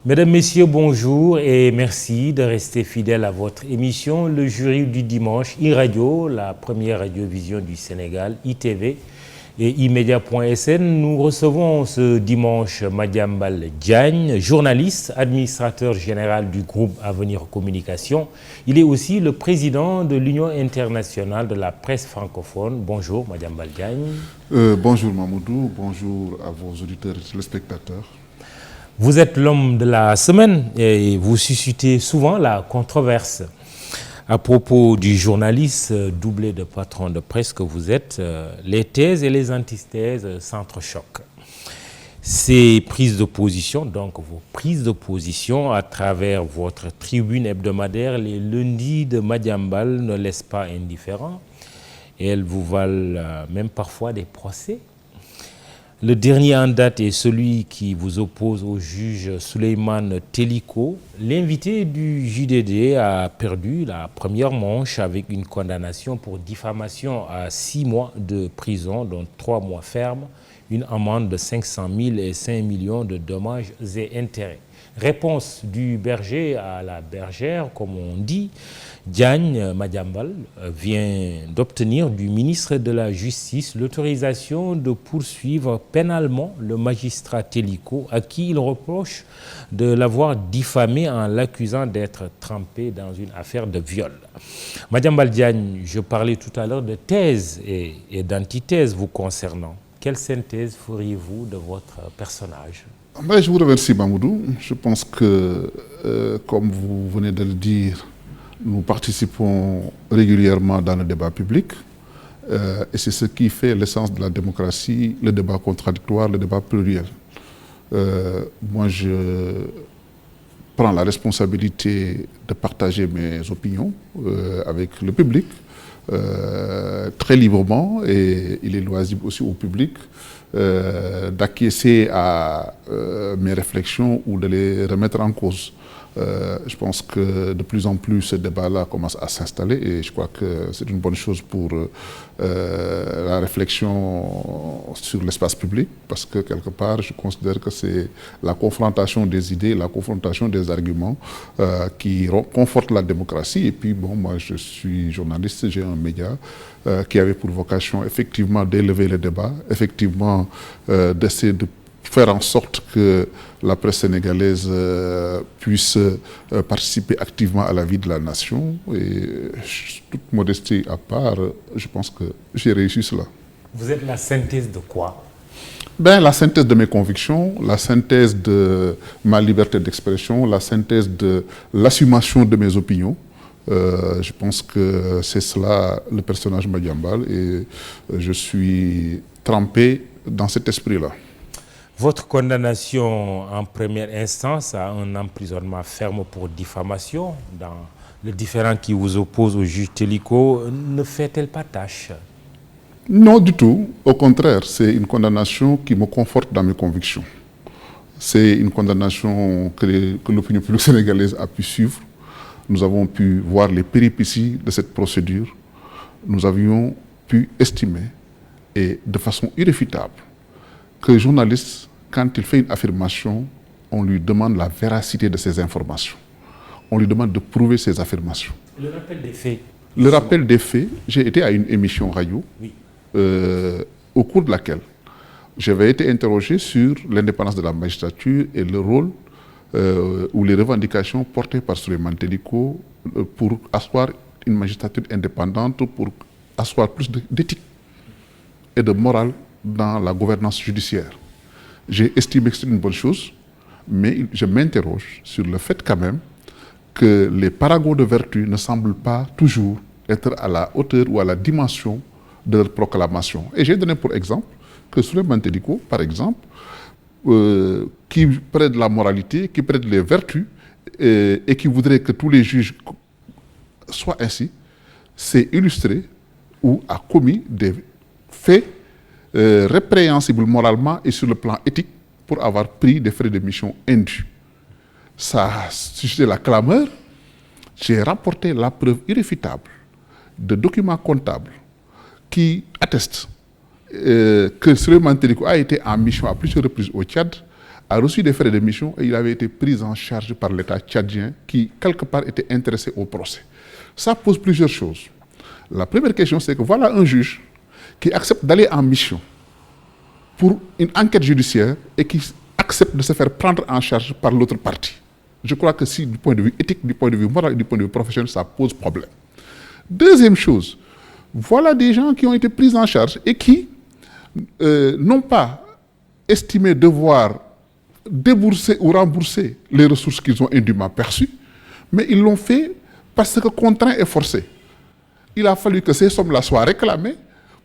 Mesdames, Messieurs, bonjour et merci de rester fidèles à votre émission Le Jury du Dimanche, iRadio, la première radiovision du Sénégal, ITV et imedia.sn. Nous recevons ce dimanche Madiambal Diagne, journaliste, administrateur général du groupe Avenir Communication. Il est aussi le président de l'Union internationale de la presse francophone. Bonjour Madiambal Diagne. Bonjour Mamoudou, bonjour à vos auditeurs et téléspectateurs. Vous êtes l'homme de la semaine et vous suscitez souvent la controverse. À propos du journaliste doublé de patron de presse que vous êtes, les thèses et les antithèses s'entrechoquent. Ces prises de position, donc vos prises de position à travers votre tribune hebdomadaire les lundis de Madiambal ne laissent pas indifférents et elles vous valent même parfois des procès. Le dernier en date est celui qui vous oppose au juge Souleymane Teliko. L'invité du JDD a perdu la première manche avec une condamnation pour diffamation à 6 mois de prison, dont 3 mois fermes, une amende de 500 000 et 5 millions de dommages et intérêts. Réponse du berger à la bergère, comme on dit. Diagne Madiambal vient d'obtenir du ministre de la Justice l'autorisation de poursuivre pénalement le magistrat Teliko, à qui il reproche de l'avoir diffamé en l'accusant d'être trempé dans une affaire de viol. Madiambal Diagne, je parlais tout à l'heure de thèse et d'antithèse vous concernant. Quelle synthèse feriez-vous de votre personnage ? Je vous remercie Mamoudou. Je pense que, comme vous venez de le dire, nous participons régulièrement dans le débat public et c'est ce qui fait l'essence de la démocratie, le débat contradictoire, le débat pluriel. Moi, je prends la responsabilité de partager mes opinions avec le public très librement et il est loisible aussi au public d'acquiescer à mes réflexions ou de les remettre en cause. Je pense que de plus en plus ce débat-là commence à s'installer et je crois que c'est une bonne chose pour la réflexion sur l'espace public parce que quelque part je considère que c'est la confrontation des idées, la confrontation des arguments qui conforte la démocratie. Et puis bon, moi je suis journaliste, j'ai un média qui avait pour vocation effectivement d'élever le débat, effectivement d'essayer de faire en sorte que la presse sénégalaise puisse participer activement à la vie de la nation. Et toute modestie à part, je pense que j'ai réussi cela. Vous êtes la synthèse de quoi ? La synthèse de mes convictions, la synthèse de ma liberté d'expression, la synthèse de l'assumation de mes opinions. Je pense que c'est cela le personnage Madiambal et je suis trempé dans cet esprit-là. Votre condamnation en première instance à un emprisonnement ferme pour diffamation dans le différend qui vous oppose au juge Teliko ne fait-elle pas tâche ? Non du tout. Au contraire, c'est une condamnation qui me conforte dans mes convictions. C'est une condamnation que l'opinion publique sénégalaise a pu suivre. Nous avons pu voir les péripéties de cette procédure. Nous avions pu estimer, et de façon irréfutable, que le journaliste, quand il fait une affirmation, on lui demande la véracité de ses informations. On lui demande de prouver ses affirmations. Le rappel des faits. Le rappel des faits, j'ai été à une émission radio, oui. Au cours de laquelle j'avais été interrogé sur l'indépendance de la magistrature et le rôle ou les revendications portées par Souleymane Teliko pour asseoir une magistrature indépendante, pour asseoir plus d'éthique et de morale dans la gouvernance judiciaire. J'ai estimé que c'est une bonne chose, mais je m'interroge sur le fait quand même que les paragons de vertu ne semblent pas toujours être à la hauteur ou à la dimension de leur proclamation. Et j'ai donné pour exemple que Souleymane Teliko, par exemple, qui prête la moralité, qui prête les vertus et qui voudrait que tous les juges soient ainsi, s'est illustré ou a commis des faits répréhensibles moralement et sur le plan éthique pour avoir pris des frais de mission indus. Ça a suscité la clameur. J'ai rapporté la preuve irréfutable de documents comptables qui attestent que Souleymane Teliko a été en mission à plusieurs reprises au Tchad, a reçu des frais de mission et il avait été pris en charge par l'État tchadien qui, quelque part, était intéressé au procès. Ça pose plusieurs choses. La première question, c'est que voilà un juge qui accepte d'aller en mission pour une enquête judiciaire et qui accepte de se faire prendre en charge par l'autre partie. Je crois que si, du point de vue éthique, du point de vue moral et du point de vue professionnel, ça pose problème. Deuxième chose, voilà des gens qui ont été pris en charge et qui n'ont pas estimé devoir débourser ou rembourser les ressources qu'ils ont indûment perçues, mais ils l'ont fait parce que contraint et forcé. Il a fallu que ces sommes-là soient réclamées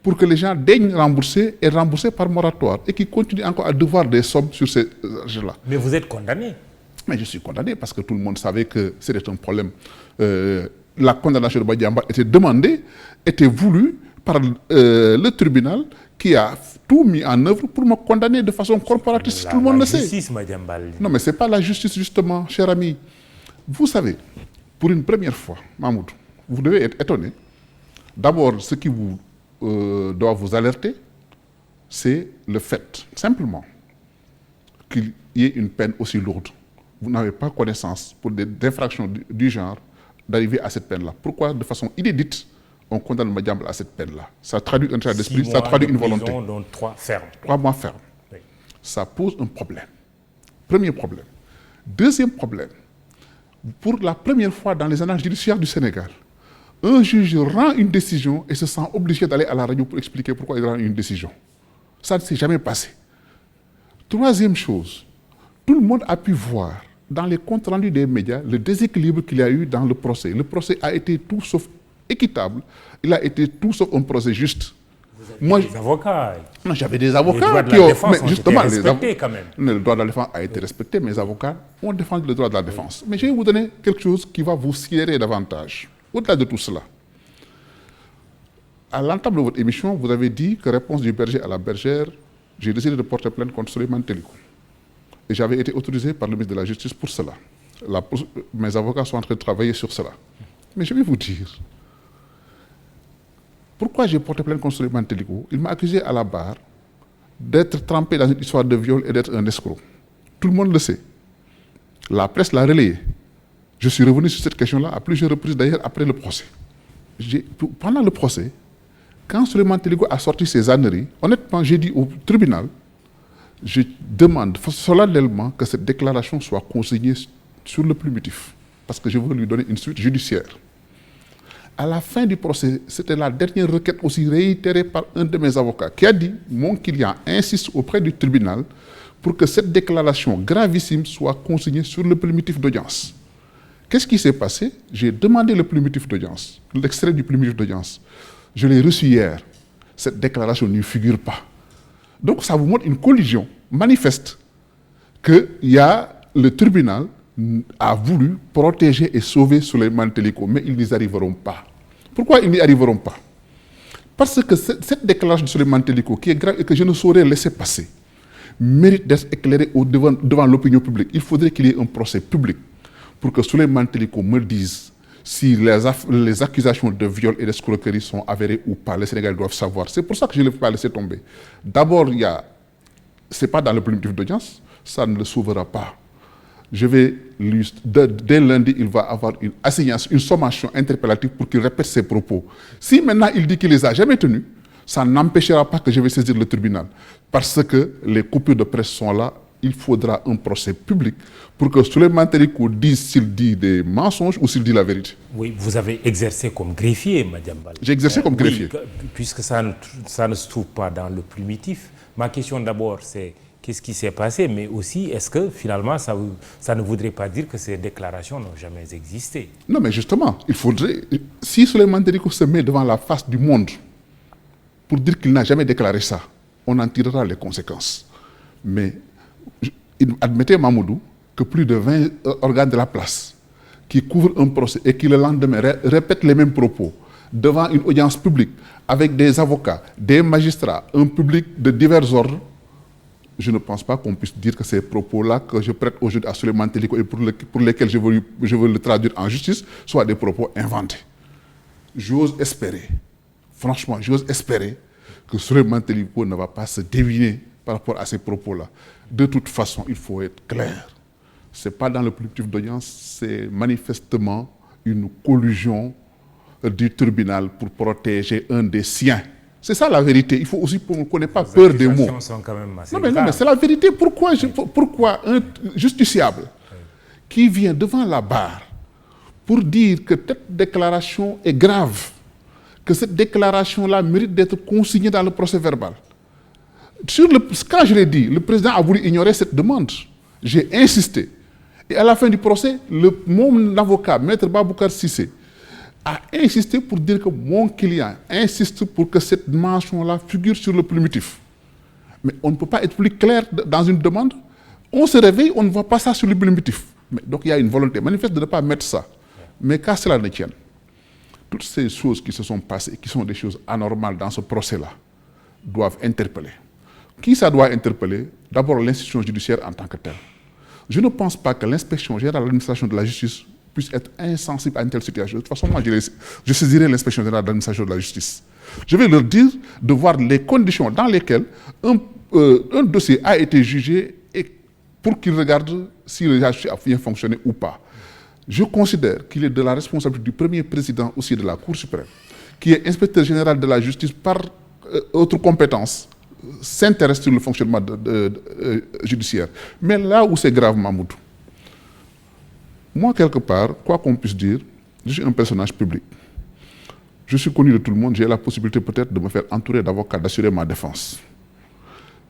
pour que les gens daignent rembourser et rembourser par moratoire et qui continuent encore à devoir des sommes sur ces argent-là. Mais vous êtes condamné. Mais je suis condamné parce que tout le monde savait que c'était un problème. La condamnation de Badiamba était demandée, était voulue par le tribunal qui a tout mis en œuvre pour me condamner de façon corporatiste. Tout le monde le sait. Justice, Madiambal. Non, mais ce n'est pas la justice, justement, cher ami. Vous savez, pour une première fois, Mahmoud, vous devez être étonné. D'abord, ce qui vous doit vous alerter, c'est le fait, simplement, qu'il y ait une peine aussi lourde. Vous n'avez pas connaissance, pour des infractions du genre, d'arriver à cette peine-là. Pourquoi, de façon inédite, on condamne Madiambal à cette peine-là? Ça traduit un état d'esprit, ça traduit une volonté. 6 mois de prison, dont 3 fermes. 3 mois fermes. Oui. Ça pose un problème. Premier problème. Deuxième problème. Pour la première fois dans les annales judiciaires du Sénégal, un juge rend une décision et se sent obligé d'aller à la radio pour expliquer pourquoi il rend une décision. Ça ne s'est jamais passé. Troisième chose, tout le monde a pu voir dans les comptes rendus des médias le déséquilibre qu'il y a eu dans le procès. Le procès a été tout sauf équitable, il a été tout sauf un procès juste. Moi, des avocats. Non, j'avais des avocats qui ont... Mais justement, quand même. Le droit de la défense a été respecté, mes avocats ont défendu le droit de la défense. Mais je vais vous donner quelque chose qui va vous sidérer davantage. Au-delà de tout cela, à l'entame de votre émission, vous avez dit que réponse du berger à la bergère, j'ai décidé de porter plainte contre Souleymane Teliko. Et j'avais été autorisé par le ministre de la Justice pour cela. Mes avocats sont en train de travailler sur cela. Mais je vais vous dire, pourquoi j'ai porté plainte contre Souleymane Teliko? Il m'a accusé à la barre d'être trempé dans une histoire de viol et d'être un escroc. Tout le monde le sait. La presse l'a relayé. Je suis revenu sur cette question-là à plusieurs reprises, d'ailleurs, après le procès. Pendant le procès, quand Souleymane Teliko a sorti ses âneries, honnêtement, j'ai dit au tribunal, je demande solennellement que cette déclaration soit consignée sur le plumitif, parce que je veux lui donner une suite judiciaire. À la fin du procès, c'était la dernière requête aussi réitérée par un de mes avocats qui a dit, mon client insiste auprès du tribunal pour que cette déclaration gravissime soit consignée sur le plumitif d'audience. Qu'est-ce qui s'est passé? J'ai demandé le plumitif d'audience, l'extrait du plumitif d'audience. Je l'ai reçu hier. Cette déclaration n'y figure pas. Donc ça vous montre une collision manifeste que le tribunal a voulu protéger et sauver Souleymane Teliko, mais ils n'y arriveront pas. Pourquoi ils n'y arriveront pas? Parce que cette déclaration de Souleymane Teliko, qui est grave et que je ne saurais laisser passer, mérite d'être éclairée devant l'opinion publique. Il faudrait qu'il y ait un procès public pour que Souleymane Teliko me dise si les accusations de viol et d'escroquerie sont avérées ou pas. Les Sénégalais doivent savoir. C'est pour ça que je ne l'ai pas laissé tomber. D'abord, ce n'est pas dans le plumitif d'audience, ça ne le sauvera pas. Je vais dès lundi, il va avoir une assignation, une sommation interpellative pour qu'il répète ses propos. Si maintenant il dit qu'il ne les a jamais tenus, ça n'empêchera pas que je vais saisir le tribunal. Parce que les coupures de presse sont là, il faudra un procès public pour que Souleymane Teliko dise s'il dit des mensonges ou s'il dit la vérité. Oui, vous avez exercé comme greffier, Madiambal. J'ai exercé comme greffier. Oui, puisque ça ne se trouve pas dans le plumitif. Ma question d'abord, c'est qu'est-ce qui s'est passé, mais aussi, est-ce que finalement, ça ne voudrait pas dire que ces déclarations n'ont jamais existé? Non, mais justement, il faudrait... Si Souleymane Teliko se met devant la face du monde pour dire qu'il n'a jamais déclaré ça, on en tirera les conséquences. Mais admettez, Mamoudou, que plus de 20 organes de la place qui couvrent un procès et qui le lendemain répètent les mêmes propos devant une audience publique avec des avocats, des magistrats, un public de divers ordres, je ne pense pas qu'on puisse dire que ces propos-là que je prête aujourd'hui à Souleymane Teliko et pour lesquels je veux le traduire en justice soient des propos inventés. J'ose espérer, franchement, j'ose espérer que Souleymane Teliko ne va pas se deviner par rapport à ces propos-là. De toute façon, il faut être clair. Ce n'est pas dans le plumptif d'audience, c'est manifestement une collusion du tribunal pour protéger un des siens. C'est ça la vérité. Il faut aussi qu'on n'ait pas peur des mots. Sont quand même assez Non, mais c'est la vérité. Pourquoi un justiciable qui vient devant la barre pour dire que cette déclaration est grave, que cette déclaration-là mérite d'être consignée dans le procès verbal. Quand je l'ai dit, le président a voulu ignorer cette demande. J'ai insisté. Et à la fin du procès, mon avocat, Maître Baboucar Cissé, a insisté pour dire que mon client insiste pour que cette mention-là figure sur le plumitif. Mais on ne peut pas être plus clair dans une demande. On se réveille, on ne voit pas ça sur le plumitif. Donc il y a une volonté manifeste de ne pas mettre ça. Mais qu'à cela ne tienne, toutes ces choses qui se sont passées, qui sont des choses anormales dans ce procès-là, doivent interpeller. Qui ça doit interpeller? D'abord l'institution judiciaire en tant que telle. Je ne pense pas que l'inspection générale de l'administration de la justice puisse être insensible à une telle situation. De toute façon, moi, je saisirai l'inspection générale de l'administration de la justice. Je vais leur dire de voir les conditions dans lesquelles un dossier a été jugé et pour qu'ils regardent si le justice a bien fonctionné ou pas. Je considère qu'il est de la responsabilité du premier président aussi de la Cour suprême, qui est inspecteur général de la justice par autre compétence, s'intéresse sur le fonctionnement judiciaire. Mais là où c'est grave, Mahmoud, moi, quelque part, quoi qu'on puisse dire, je suis un personnage public. Je suis connu de tout le monde, j'ai la possibilité peut-être de me faire entourer d'avocats, d'assurer ma défense.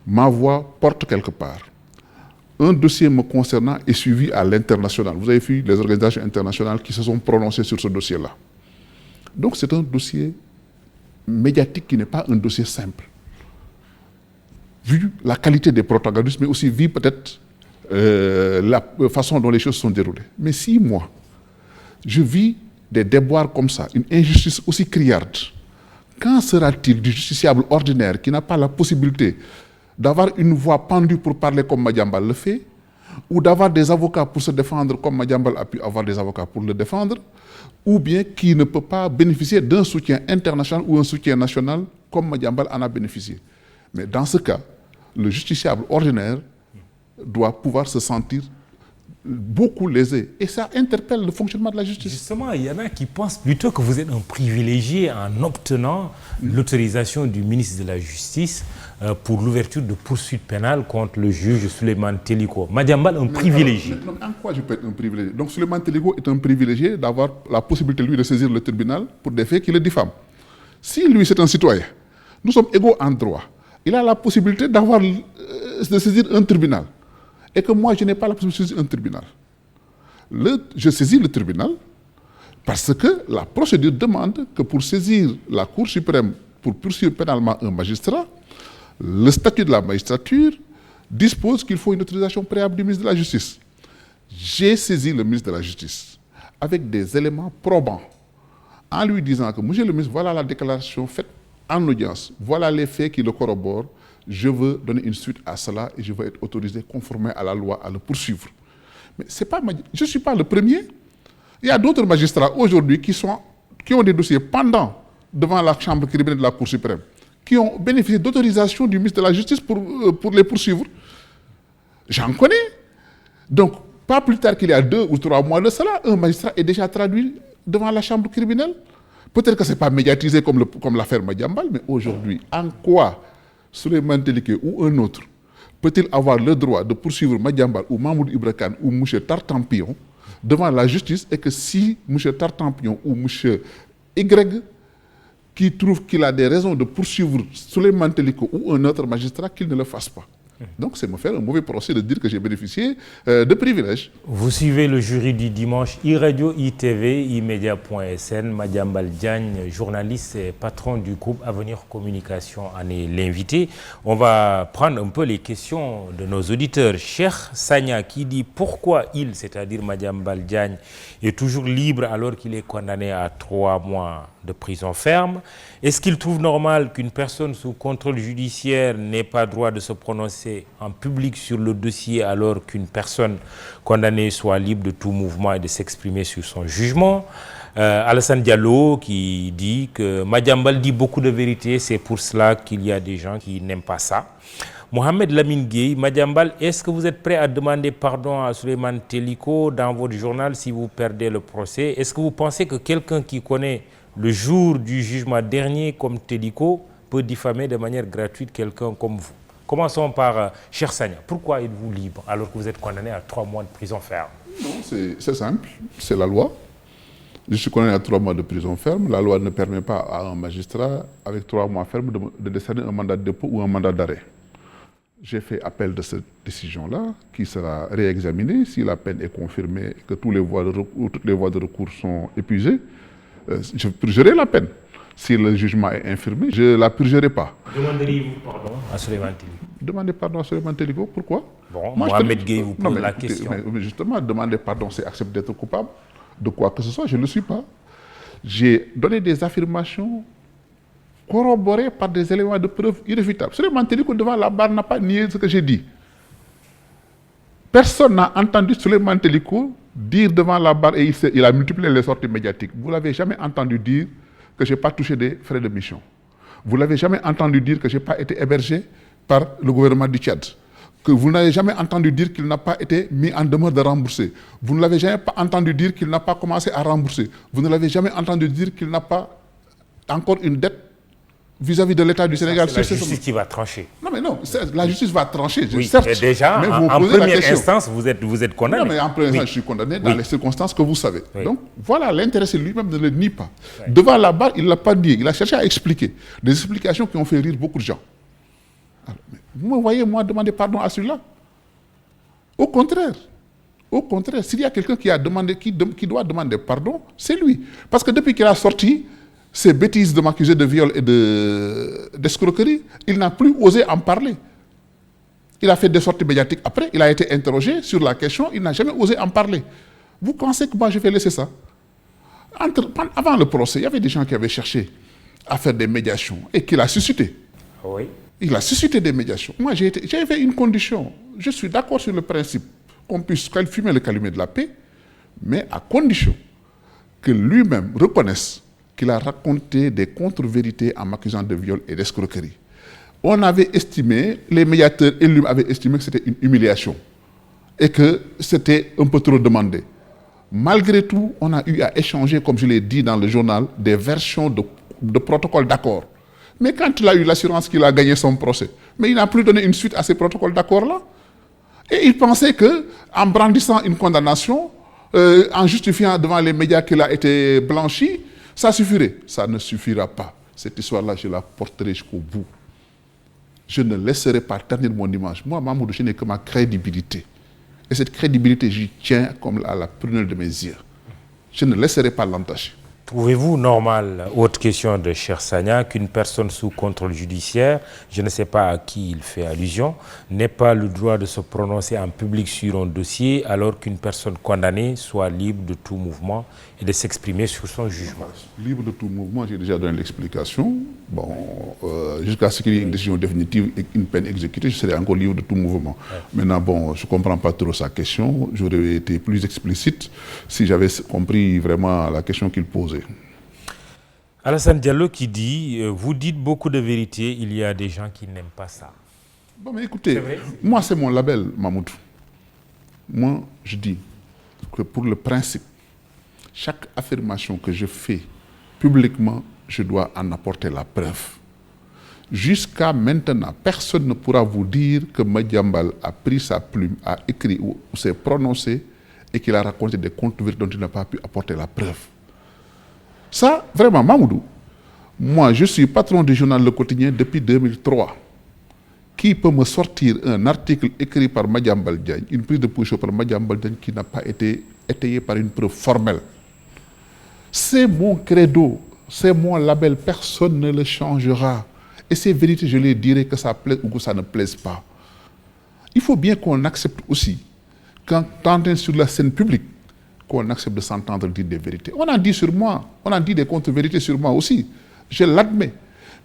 Ma voix porte quelque part. Un dossier me concernant est suivi à l'international. Vous avez vu les organisations internationales qui se sont prononcées sur ce dossier-là. Donc c'est un dossier médiatique qui n'est pas un dossier simple. Vu la qualité des protagonistes, mais aussi vu peut-être la façon dont les choses sont déroulées. Mais si moi, je vis des déboires comme ça, une injustice aussi criarde, qu'en sera-t-il du justiciable ordinaire qui n'a pas la possibilité d'avoir une voix pendue pour parler comme Madiambal le fait, ou d'avoir des avocats pour se défendre comme Madiambal a pu avoir des avocats pour le défendre, ou bien qui ne peut pas bénéficier d'un soutien international ou un soutien national comme Madiambal en a bénéficié. Mais dans ce cas, le justiciable ordinaire doit pouvoir se sentir beaucoup lésé. Et ça interpelle le fonctionnement de la justice. Justement, il y en a qui pensent plutôt que vous êtes un privilégié en obtenant l'autorisation du ministre de la Justice pour l'ouverture de poursuites pénales contre le juge Souleymane Teliko. Madiambal, un privilégié. Donc, en quoi je peux être un privilégié? Donc Souleymane Teliko est un privilégié d'avoir la possibilité, lui, de saisir le tribunal pour des faits qui le diffament. Si lui, c'est un citoyen, nous sommes égaux en droit. Il a la possibilité de saisir un tribunal. Et que moi, je n'ai pas la possibilité de saisir un tribunal. Je saisis le tribunal parce que la procédure demande que pour saisir la Cour suprême pour poursuivre pénalement un magistrat, le statut de la magistrature dispose qu'il faut une autorisation préalable du ministre de la Justice. J'ai saisi le ministre de la Justice avec des éléments probants en lui disant que, monsieur le ministre, voilà la déclaration faite en audience, voilà les faits qui le corroborent, je veux donner une suite à cela et je veux être autorisé conformément à la loi à le poursuivre. Mais je ne suis pas le premier. Il y a d'autres magistrats aujourd'hui qui ont des dossiers pendants devant la chambre criminelle de la Cour suprême, qui ont bénéficié d'autorisation du ministre de la Justice pour les poursuivre. J'en connais. Donc, pas plus tard qu'il y a 2 ou 3 mois de cela, un magistrat est déjà traduit devant la chambre criminelle. Peut-être que ce n'est pas médiatisé comme l'affaire Madiambal, mais aujourd'hui, en quoi Souleymane Teliko ou un autre peut-il avoir le droit de poursuivre Madiambal ou Mahmoud Ibra Kane ou M. Tartampion devant la justice et que si M. Tartampion ou M. Y qui trouve qu'il a des raisons de poursuivre Souleymane Teliko ou un autre magistrat, qu'il ne le fasse pas. Donc c'est me faire un mauvais procès de dire que j'ai bénéficié de privilèges. Vous suivez le jury du dimanche iRadio, ITV, imedia.sn. Madiambal Diagne, journaliste et patron du groupe Avenir Communication, en est l'invité. On va prendre un peu les questions de nos auditeurs. Cheikh Sagna qui dit pourquoi il, c'est-à-dire Madiambal Diagne, est toujours libre alors qu'il est condamné à 3 mois de prison ferme. Est-ce qu'il trouve normal qu'une personne sous contrôle judiciaire n'ait pas droit de se prononcer en public sur le dossier alors qu'une personne condamnée soit libre de tout mouvement et de s'exprimer sur son jugement? Alassane Diallo qui dit que Madiambal dit beaucoup de vérité, c'est pour cela qu'il y a des gens qui n'aiment pas ça. Mohamed Lamine Gueye, Madiambal, est-ce que vous êtes prêt à demander pardon à Souleymane Teliko dans votre journal si vous perdez le procès? Est-ce que vous pensez que quelqu'un qui connaît le jour du jugement dernier comme Teliko peut diffamer de manière gratuite quelqu'un comme vous? Commençons par Cheikh Sagna. Pourquoi êtes-vous libre alors que vous êtes condamné à 3 mois de prison ferme? Non, c'est simple, c'est la loi. Je suis condamné à 3 mois de prison ferme. La loi ne permet pas à un magistrat, avec 3 mois ferme, de décerner un mandat de dépôt ou un mandat d'arrêt. J'ai fait appel de cette décision-là, qui sera réexaminée. Si la peine est confirmée et que toutes les voies de recours sont épuisées, je purgerai la peine. Si le jugement est infirmé, je ne la purgerai pas. Demanderiez-vous pardon à Souleymane Teliko? Demandez pardon à Souleymane Teliko, pourquoi? Bon, Mohamed Gueye vous pose la question. Mais justement, demander pardon, c'est accepter d'être coupable de quoi que ce soit, je ne le suis pas. J'ai donné des affirmations corroborées par des éléments de preuve irréfutables. Souleymane Teliko, devant la barre, n'a pas nié ce que j'ai dit. Personne n'a entendu Souleymane Teliko dire devant la barre, et il a multiplié les sorties médiatiques. Vous ne l'avez jamais entendu dire que je n'ai pas touché des frais de mission. Vous ne l'avez jamais entendu dire que je n'ai pas été hébergé par le gouvernement du Tchad. Que vous n'avez jamais entendu dire qu'il n'a pas été mis en demeure de rembourser. Vous ne l'avez jamais entendu dire qu'il n'a pas commencé à rembourser. Vous ne l'avez jamais entendu dire qu'il n'a pas encore une dette vis-à-vis de l'État du Sénégal. C'est la justice qui va trancher. Non, mais non, la justice va trancher, oui, certes. Mais déjà, mais en première instance, vous êtes condamné. Non, mais en première instance, je suis condamné dans les circonstances que vous savez. Oui. Donc, voilà, l'intéressé lui-même ne le nie pas. Oui. Devant la barre, il ne l'a pas dit. Il a cherché à expliquer. Des explications qui ont fait rire beaucoup de gens. Alors, vous me voyez, moi, demander pardon à celui-là? Au contraire, s'il y a quelqu'un qui doit demander pardon, c'est lui. Parce que depuis qu'il a sorti ces bêtises de m'accuser de viol et d'escroquerie, il n'a plus osé en parler. Il a fait des sorties médiatiques après, il a été interrogé sur la question, il n'a jamais osé en parler. Vous pensez que moi je vais laisser ça? Avant le procès, il y avait des gens qui avaient cherché à faire des médiations et qu'il a suscité. Oui. Il a suscité des médiations. Moi, j'ai fait une condition. Je suis d'accord sur le principe qu'on puisse fumer le calumet de la paix, mais à condition que lui-même reconnaisse qu'il a raconté des contre-vérités en m'accusant de viol et d'escroquerie. On avait estimé, les médiateurs et lui avaient estimé que c'était une humiliation et que c'était un peu trop demandé. Malgré tout, on a eu à échanger, comme je l'ai dit dans le journal, des versions de protocoles d'accord. Mais quand il a eu l'assurance qu'il a gagné son procès, mais il n'a plus donné une suite à ces protocoles d'accord-là. Et il pensait qu'en brandissant une condamnation, en justifiant devant les médias qu'il a été blanchi, ça suffirait. Ça ne suffira pas. Cette histoire-là, je la porterai jusqu'au bout. Je ne laisserai pas ternir mon image. Moi, Mamoudou, je n'ai que ma crédibilité. Et cette crédibilité, j'y tiens comme à la prunelle de mes yeux. Je ne laisserai pas l'entacher. Trouvez-vous normal, autre question de Cheikh Sagna, qu'une personne sous contrôle judiciaire, je ne sais pas à qui il fait allusion, n'ait pas le droit de se prononcer en public sur un dossier alors qu'une personne condamnée soit libre de tout mouvement et de s'exprimer sur son jugement? Libre de tout mouvement, j'ai déjà donné l'explication. Bon, jusqu'à ce qu'il y ait une décision définitive et une peine exécutée, je serai encore libre de tout mouvement. Ouais. Maintenant, bon, je ne comprends pas trop sa question. J'aurais été plus explicite si j'avais compris vraiment la question qu'il posait. Alassane Diallo qui dit, vous dites beaucoup de vérité, il y a des gens qui n'aiment pas ça. Bon, mais écoutez, moi c'est mon label, Mamoudou. Moi, je dis que pour le principe, chaque affirmation que je fais publiquement, je dois en apporter la preuve. Jusqu'à maintenant, personne ne pourra vous dire que Madiambal a pris sa plume, a écrit ou s'est prononcé et qu'il a raconté des contre-vérités dont il n'a pas pu apporter la preuve. Ça, vraiment, Mamoudou, moi, je suis patron du journal Le Quotidien depuis 2003. Qui peut me sortir un article écrit par Madiambal Diagne, une prise de position par Madiambal Diagne qui n'a pas été étayée par une preuve formelle? C'est mon credo, c'est mon label, personne ne le changera. Et ces vérités, je les dirai que ça plaise ou que ça ne plaise pas. Il faut bien qu'on accepte aussi, quand on est sur la scène publique, qu'on accepte de s'entendre dire des vérités. On a dit sur moi, on a dit des contre-vérités sur moi aussi. Je l'admets.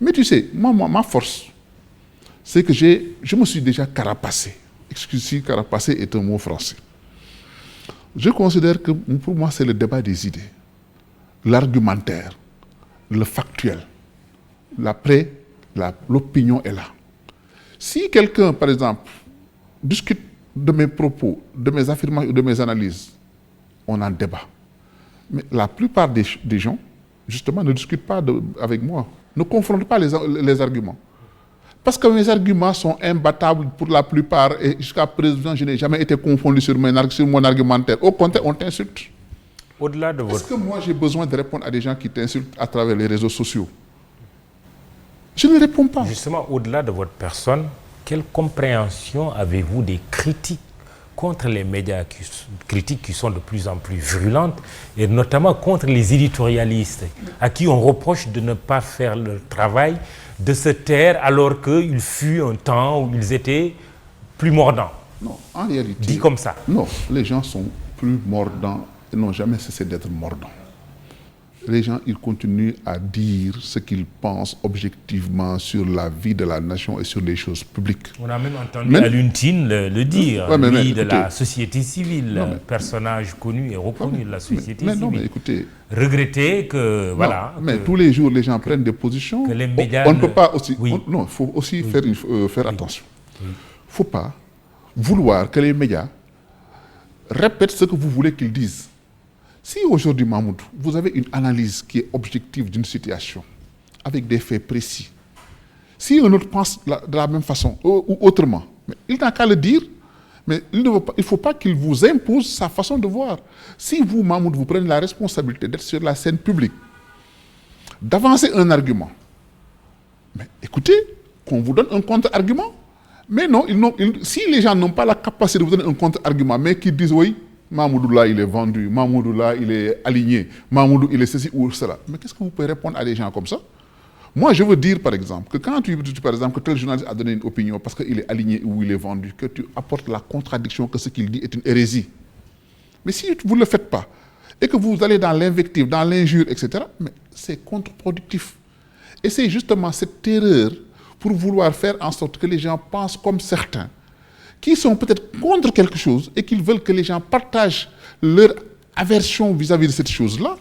Mais tu sais, moi, ma force, c'est que je me suis déjà carapacé. Excusez, carapacé est un mot français. Je considère que pour moi, c'est le débat des idées, l'argumentaire, le factuel. Après, l'opinion est là. Si quelqu'un, par exemple, discute de mes propos, de mes affirmations ou de mes analyses, on en débat. Mais la plupart des gens, justement, ne discutent pas avec moi, ne confrontent pas les arguments. Parce que mes arguments sont imbattables pour la plupart et jusqu'à présent, je n'ai jamais été confondu sur mon argumentaire. Au contraire, on t'insulte. Au-delà de votre... Est-ce que moi j'ai besoin de répondre à des gens qui t'insultent à travers les réseaux sociaux? Je ne réponds pas. Justement, au-delà de votre personne, quelle compréhension avez-vous des critiques contre les médias critiques qui sont de plus en plus virulentes, et notamment contre les éditorialistes, à qui on reproche de ne pas faire le travail, de se taire, alors qu'il fut un temps où ils étaient plus mordants? Non, en réalité... Dit comme ça. Non, les gens sont plus mordants et n'ont jamais cessé d'être mordants. Les gens, ils continuent à dire ce qu'ils pensent objectivement sur la vie de la nation et sur les choses publiques. On a même entendu Aluntine le dire, lui de la société civile, personnage connu et reconnu de la société civile. Non, mais écoutez... Regretter que, voilà... Mais tous les jours, les gens prennent des positions. Que les médias on ne peut pas aussi... Oui. Non, il faut aussi faire attention. Il ne faut pas vouloir que les médias répètent ce que vous voulez qu'ils disent. Si aujourd'hui, Mahmoud, vous avez une analyse qui est objective d'une situation, avec des faits précis, si un autre pense de la même façon ou autrement, mais il n'a qu'à le dire, mais il ne faut pas qu'il vous impose sa façon de voir. Si vous, Mahmoud, vous prenez la responsabilité d'être sur la scène publique, d'avancer un argument, mais écoutez, qu'on vous donne un contre-argument. Mais non, si les gens n'ont pas la capacité de vous donner un contre-argument, mais qu'ils disent oui, Mahmoudou là, il est vendu, Mahmoudou là, il est aligné, Mahmoudou, il est ceci ou cela. Mais qu'est-ce que vous pouvez répondre à des gens comme ça? Moi, je veux dire, par exemple, que quand tu par exemple, que tel journaliste a donné une opinion parce qu'il est aligné ou il est vendu, que tu apportes la contradiction que ce qu'il dit est une hérésie. Mais si vous ne le faites pas, et que vous allez dans l'invective, dans l'injure, etc., mais c'est contre-productif. Et c'est justement cette terreur pour vouloir faire en sorte que les gens pensent comme certains, qui sont peut-être contre quelque chose et qu'ils veulent que les gens partagent leur aversion vis-à-vis de cette chose-là.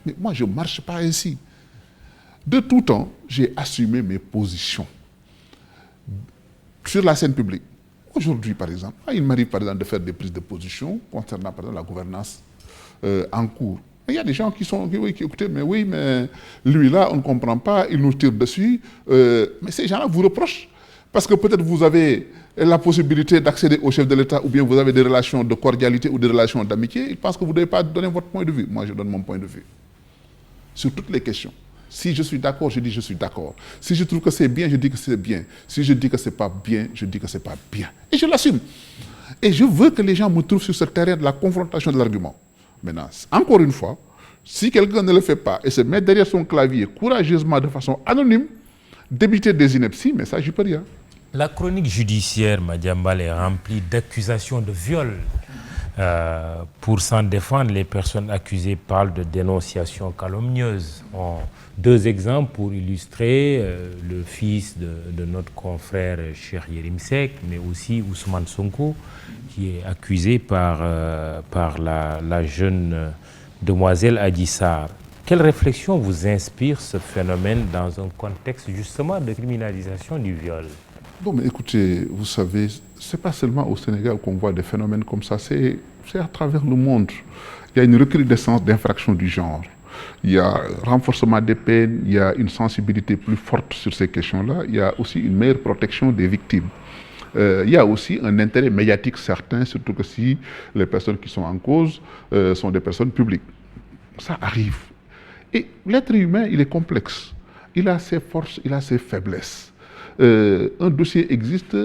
Mais moi, je ne marche pas ainsi. De tout temps, j'ai assumé mes positions sur la scène publique. Aujourd'hui, par exemple, il m'arrive par exemple de faire des prises de position concernant par exemple la gouvernance en cours. Il y a des gens qui écoutez, mais oui, mais lui là, on ne comprend pas, il nous tire dessus. Mais ces gens-là vous reprochent parce que peut-être vous avez la possibilité d'accéder au chef de l'État ou bien vous avez des relations de cordialité ou des relations d'amitié. Ils pensent que vous ne devez pas donner votre point de vue. Moi, je donne mon point de vue sur toutes les questions. Si je suis d'accord, je dis je suis d'accord. Si je trouve que c'est bien, je dis que c'est bien. Si je dis que c'est pas bien, je dis que c'est pas bien. Et je l'assume. Et je veux que les gens me trouvent sur ce terrain de la confrontation de l'argument. Maintenant, encore une fois, si quelqu'un ne le fait pas et se met derrière son clavier courageusement de façon anonyme, débiter des inepties, mais ça, j'y peux rien. La chronique judiciaire, Madiambal, est remplie d'accusations de viol. Pour s'en défendre, les personnes accusées parlent de dénonciations calomnieuses. Deux exemples pour illustrer le fils de notre confrère Cheikh Yérim Seck, mais aussi Ousmane Sonko, qui est accusé par la jeune demoiselle Adji Sarr. Quelle réflexion vous inspire ce phénomène dans un contexte justement de criminalisation du viol? Bon, mais écoutez, vous savez, ce n'est pas seulement au Sénégal qu'on voit des phénomènes comme ça, c'est à travers le monde. Il y a une recrudescence d'infractions du genre. Il y a renforcement des peines, il y a une sensibilité plus forte sur ces questions-là, il y a aussi une meilleure protection des victimes. Il y a aussi un intérêt médiatique certain, surtout que si les personnes qui sont en cause sont des personnes publiques. Ça arrive. Et l'être humain, il est complexe. Il a ses forces, il a ses faiblesses. Un dossier existe.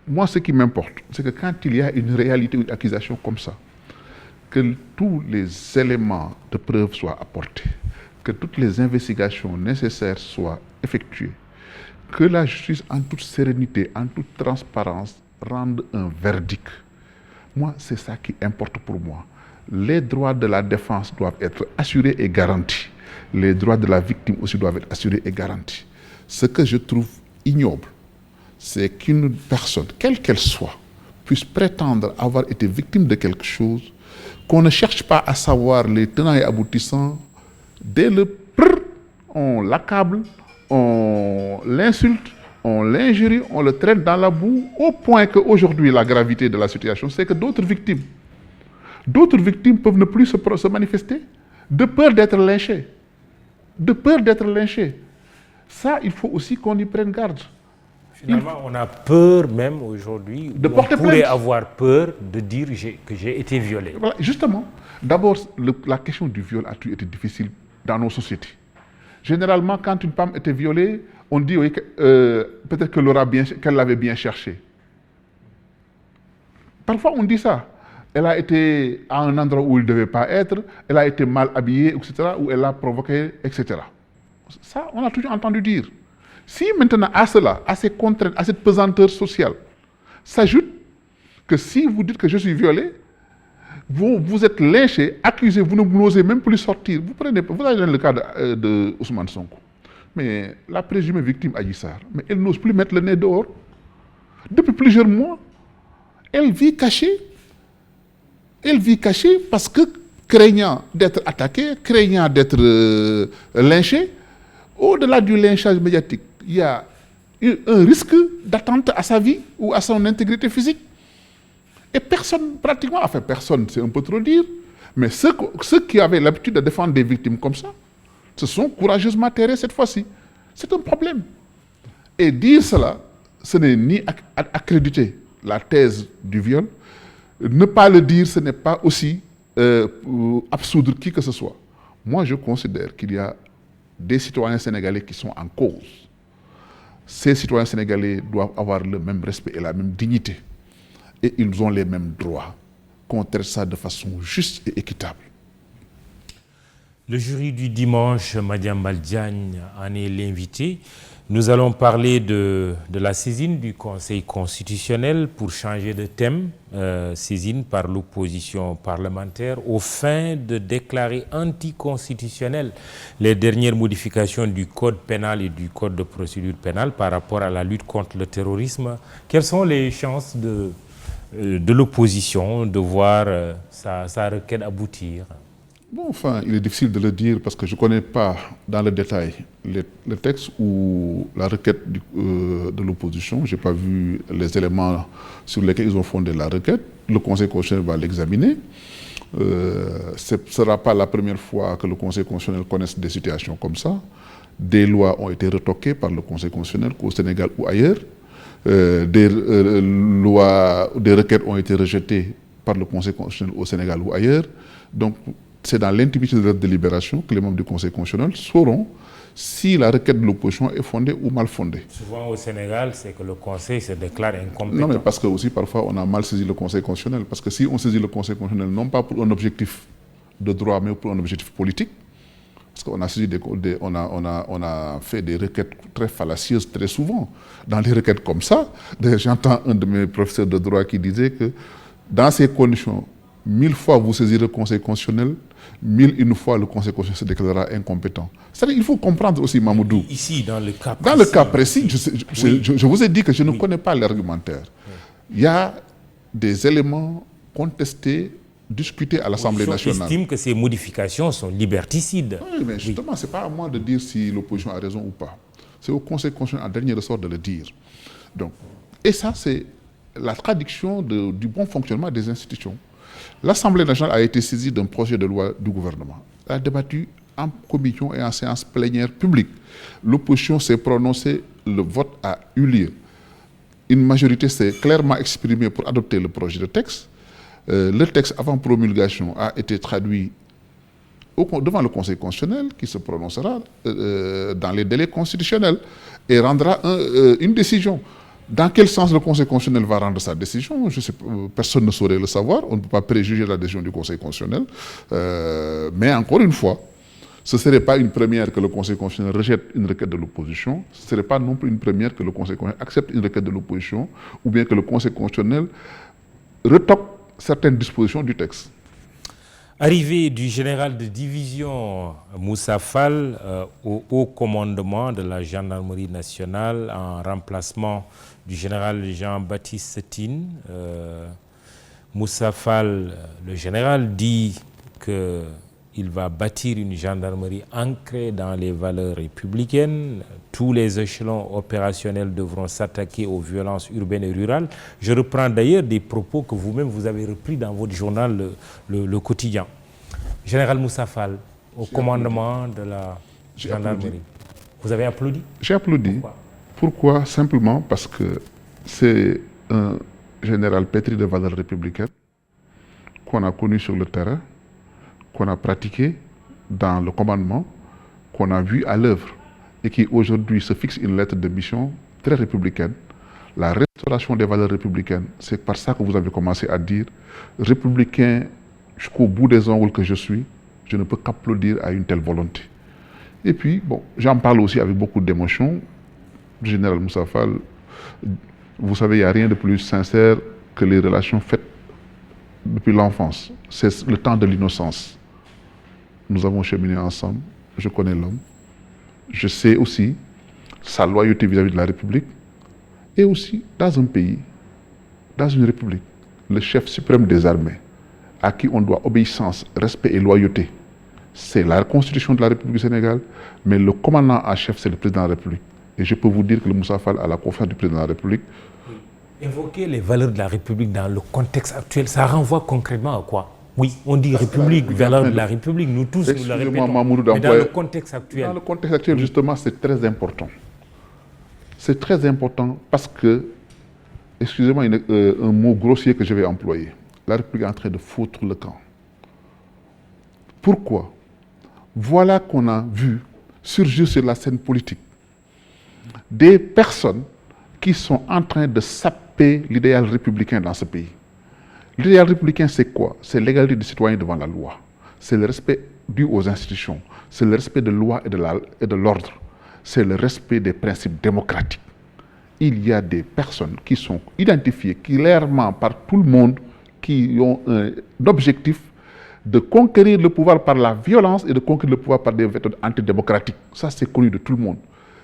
Moi, ce qui m'importe, c'est que quand il y a une réalité ou une accusation comme ça, que tous les éléments de preuve soient apportés, que toutes les investigations nécessaires soient effectuées, que la justice, en toute sérénité, en toute transparence, rende un verdict. Moi, c'est ça qui importe pour moi. Les droits de la défense doivent être assurés et garantis. Les droits de la victime aussi doivent être assurés et garantis. Ce que je trouve ignoble, c'est qu'une personne, quelle qu'elle soit, puisse prétendre avoir été victime de quelque chose, qu'on ne cherche pas à savoir les tenants et aboutissants. Dès le prrr, on l'accable, on l'insulte, on l'injurie, on le traite dans la boue, au point qu'aujourd'hui, la gravité de la situation, c'est que d'autres victimes peuvent ne plus se manifester, de peur d'être lynchées. De peur d'être lynchées. Ça, il faut aussi qu'on y prenne garde. Finalement, on a peur même aujourd'hui, de porter plainte. On pourrait avoir peur de dire que j'ai été violé. Voilà, justement, d'abord, la question du viol a toujours été difficile dans nos sociétés. Généralement, quand une femme était violée, on dit oui, peut-être qu'elle l'avait bien cherché. Parfois, on dit ça. Elle a été à un endroit où elle ne devait pas être, elle a été mal habillée, etc., ou elle a provoqué, etc. Ça, on a toujours entendu dire. Si maintenant, à cela, à ces contraintes, à cette pesanteur sociale, s'ajoute que si vous dites que je suis violé, vous êtes lynché, accusé, vous n'osez même plus sortir. Vous allez dans le cas de Ousmane Sonko. Mais la présumée victime Adji Sarr, mais elle n'ose plus mettre le nez dehors. Depuis plusieurs mois, elle vit cachée. Elle vit cachée parce que, craignant d'être attaquée, craignant d'être lynchée, au-delà du lynchage médiatique, il y a un risque d'atteinte à sa vie ou à son intégrité physique. Et personne, pratiquement, enfin personne, c'est un peu trop dire, mais ceux qui avaient l'habitude de défendre des victimes comme ça, se sont courageusement terrés cette fois-ci. C'est un problème. Et dire cela, ce n'est ni accréditer la thèse du viol, ne pas le dire, ce n'est pas aussi absoudre qui que ce soit. Moi, je considère qu'il y a des citoyens sénégalais qui sont en cause. Ces citoyens sénégalais doivent avoir le même respect et la même dignité. Et ils ont les mêmes droits. Qu'on traite ça de façon juste et équitable. Le jury du dimanche, Madiambal Diagne en est l'invité. Nous allons parler de la saisine du Conseil constitutionnel pour changer de thème, saisine par l'opposition parlementaire, aux fins de déclarer anticonstitutionnelles les dernières modifications du Code pénal et du Code de procédure pénale par rapport à la lutte contre le terrorisme. Quelles sont les chances de l'opposition de voir sa requête aboutir? Bon, enfin, il est difficile de le dire parce que je ne connais pas dans le détail le texte ou la requête de l'opposition. Je n'ai pas vu les éléments sur lesquels ils ont fondé la requête. Le Conseil constitutionnel va l'examiner. Ce ne sera pas la première fois que le Conseil constitutionnel connaisse des situations comme ça. Des lois ont été retoquées par le Conseil constitutionnel au Sénégal ou ailleurs. Des requêtes ont été rejetées par le Conseil constitutionnel au Sénégal ou ailleurs. Donc, c'est dans l'intimité de leur délibération que les membres du Conseil constitutionnel sauront si la requête de l'opposition est fondée ou mal fondée. Souvent au Sénégal, c'est que le Conseil se déclare incompétent. Non, mais parce que aussi parfois on a mal saisi le Conseil constitutionnel. Parce que si on saisit le Conseil constitutionnel non pas pour un objectif de droit, mais pour un objectif politique, parce qu'on a saisi on a fait des requêtes très fallacieuses très souvent. Dans des requêtes comme ça, j'entends un de mes professeurs de droit qui disait que dans ces conditions, 1000 fois vous saisirez le Conseil constitutionnel, 1001 fois le Conseil constitutionnel se déclarera incompétent. C'est-à-dire qu'il faut comprendre aussi, Mamoudou. Ici, dans le cas précis. Dans le cas précis, je vous ai dit que je ne connais pas l'argumentaire. Il y a des éléments contestés, discutés à l'Assemblée nationale. Estime que ces modifications sont liberticides. Oui, mais justement, ce n'est pas à moi de dire si l'opposition a raison ou pas. C'est au Conseil constitutionnel en dernier ressort de le dire. Donc, et ça, c'est la traduction du bon fonctionnement des institutions. L'Assemblée nationale a été saisie d'un projet de loi du gouvernement. Elle a débattu en commission et en séance plénière publique. L'opposition s'est prononcée, le vote a eu lieu. Une majorité s'est clairement exprimée pour adopter le projet de texte. Le texte avant promulgation a été traduit devant le Conseil constitutionnel qui se prononcera dans les délais constitutionnels et rendra une décision. Dans quel sens le Conseil constitutionnel va rendre sa décision? Je sais, personne ne saurait le savoir. On ne peut pas préjuger la décision du Conseil constitutionnel. Mais encore une fois, ce ne serait pas une première que le Conseil constitutionnel rejette une requête de l'opposition. Ce ne serait pas non plus une première que le Conseil constitutionnel accepte une requête de l'opposition ou bien que le Conseil constitutionnel retoque certaines dispositions du texte. Arrivée du général de division Moussa Fall au haut commandement de la gendarmerie nationale en remplacement du général Jean-Baptiste Tine, Moussa Fall, le général, dit qu'il il va bâtir une gendarmerie ancrée dans les valeurs républicaines. Tous les échelons opérationnels devront s'attaquer aux violences urbaines et rurales. Je reprends d'ailleurs des propos que vous-même vous avez repris dans votre journal Le Quotidien. Général Moussa Fall, au commandement de la gendarmerie. Vous avez applaudi? J'ai applaudi. Pourquoi? Simplement parce que c'est un général pétri de valeurs républicaines qu'on a connu sur le terrain, qu'on a pratiqué dans le commandement, qu'on a vu à l'œuvre et qui aujourd'hui se fixe une lettre de mission très républicaine. La restauration des valeurs républicaines, c'est par ça que vous avez commencé à dire républicain jusqu'au bout des ongles que je suis, je ne peux qu'applaudir à une telle volonté. Et puis, bon, j'en parle aussi avec beaucoup d'émotion. Le général Moussa Fall, vous savez, il n'y a rien de plus sincère que les relations faites depuis l'enfance. C'est le temps de l'innocence. Nous avons cheminé ensemble, je connais l'homme. Je sais aussi sa loyauté vis-à-vis de la République. Et aussi, dans un pays, dans une République, le chef suprême des armées, à qui on doit obéissance, respect et loyauté, c'est la Constitution de la République du Sénégal, mais le commandant en chef, c'est le président de la République. Et je peux vous dire que le Moussa Fall a la confiance du président de la République. Évoquer les valeurs de la République dans le contexte actuel, ça renvoie concrètement à quoi? Oui, on dit République, valeurs de la République, nous tous nous le répétons. Mais dans le contexte actuel. Dans le contexte actuel, justement, c'est très important. C'est très important parce que, excusez-moi un mot grossier que je vais employer, la République est en train de foutre le camp. Pourquoi? Voilà qu'on a vu surgir sur la scène politique des personnes qui sont en train de saper l'idéal républicain dans ce pays. L'idéal républicain, c'est quoi? C'est l'égalité des citoyens devant la loi. C'est le respect dû aux institutions. C'est le respect de la loi et de l'ordre. C'est le respect des principes démocratiques. Il y a des personnes qui sont identifiées clairement par tout le monde, qui ont un objectif de conquérir le pouvoir par la violence et de conquérir le pouvoir par des méthodes antidémocratiques. Ça, c'est connu de tout le monde.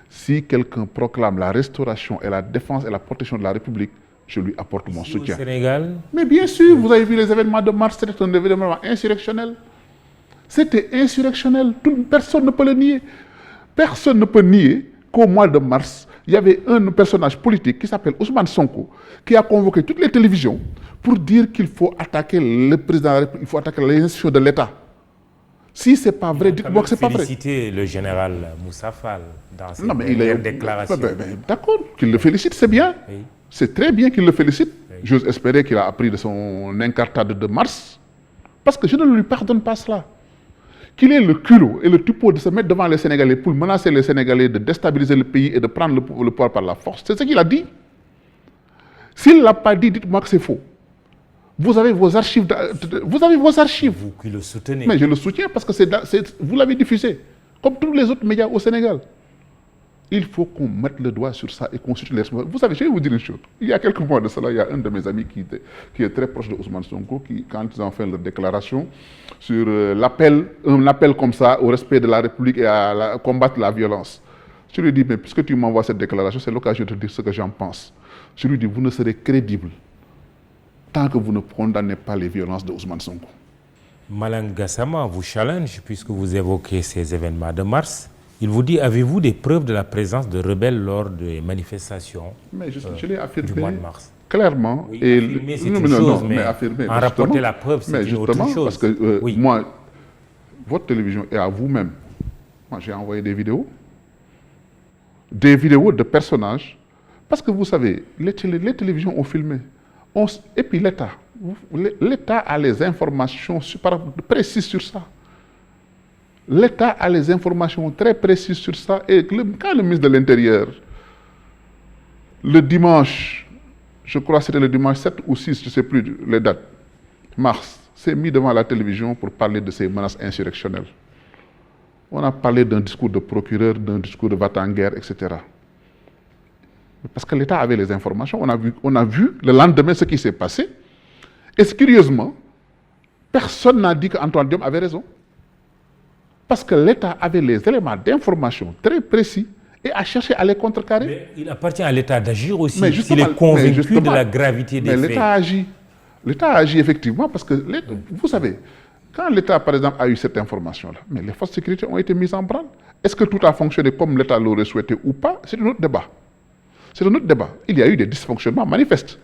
Si quelqu'un proclame la restauration et la défense et la protection de la République, je lui apporte mon soutien. Au Sénégal? Mais bien sûr, vous avez vu les événements de mars, c'était un événement insurrectionnel. C'était insurrectionnel, personne ne peut le nier. Personne ne peut nier qu'au mois de mars, il y avait un personnage politique qui s'appelle Ousmane Sonko, qui a convoqué toutes les télévisions pour dire qu'il faut attaquer le président de la République, il faut attaquer les institutions de l'État. Si ce n'est pas vrai, dites-moi que ce n'est pas vrai. Il a félicité le général Moussa Fall dans ses déclarations. D'accord, qu'il le félicite, c'est bien. Oui. C'est très bien qu'il le félicite. Oui. J'ose espérer qu'il a appris de son incartade de mars, parce que je ne lui pardonne pas cela. Qu'il ait le culot et le tupeau de se mettre devant les Sénégalais pour menacer les Sénégalais de déstabiliser le pays et de prendre le pouvoir par la force. C'est ce qu'il a dit. S'il ne l'a pas dit, dites-moi que c'est faux. Vous avez vos archives. Vous avez vos archives. Vous qui le soutenez. Mais je le soutiens parce que vous l'avez diffusé, comme tous les autres médias au Sénégal. Il faut qu'on mette le doigt sur ça et qu'on situe les responsables. Vous savez, je vais vous dire une chose. Il y a quelques mois de cela, il y a un de mes amis qui est très proche de Ousmane Sonko, quand ils ont fait leur déclaration sur un appel comme ça au respect de la République et à combattre la violence. Je lui dis, mais puisque tu m'envoies cette déclaration, c'est l'occasion de te dire ce que j'en pense. Je lui dis, vous ne serez crédible tant que vous ne condamnez pas les violences de Ousmane Sonko. Malang Gassama vous challenge, puisque vous évoquez ces événements de mars. Il vous dit, avez-vous des preuves de la présence de rebelles lors des manifestations je l'ai affirmé du mois de mars? Clairement. Oui, et affirmer, c'est une chose, mais affirmer, en rapporter la preuve, c'est une autre chose. Parce que moi, votre télévision est à vous-même. Moi, j'ai envoyé des vidéos de personnages, parce que vous savez, les télévisions ont filmé. Et puis l'État a les informations précises sur ça. L'État a les informations très précises sur ça. Et quand le ministre de l'Intérieur, le dimanche, je crois que c'était le dimanche 7 ou 6, je ne sais plus les dates, mars, s'est mis devant la télévision pour parler de ces menaces insurrectionnelles. On a parlé d'un discours de procureur, d'un discours de va-t-en-guerre, etc. Parce que l'État avait les informations. On a vu le lendemain ce qui s'est passé. Et curieusement, personne n'a dit qu'Antoine Diome avait raison. Parce que l'État avait les éléments d'information très précis et a cherché à les contrecarrer. Mais il appartient à l'État d'agir aussi, s'il est convaincu de la gravité des faits. Mais l'État agit. L'État agit effectivement parce que, vous savez, Quand l'État, par exemple, a eu cette information-là, mais les forces de sécurité ont été mises en branle. Est-ce que tout a fonctionné comme l'État l'aurait souhaité ou pas? C'est un autre débat. C'est un autre débat. Il y a eu des dysfonctionnements manifestes.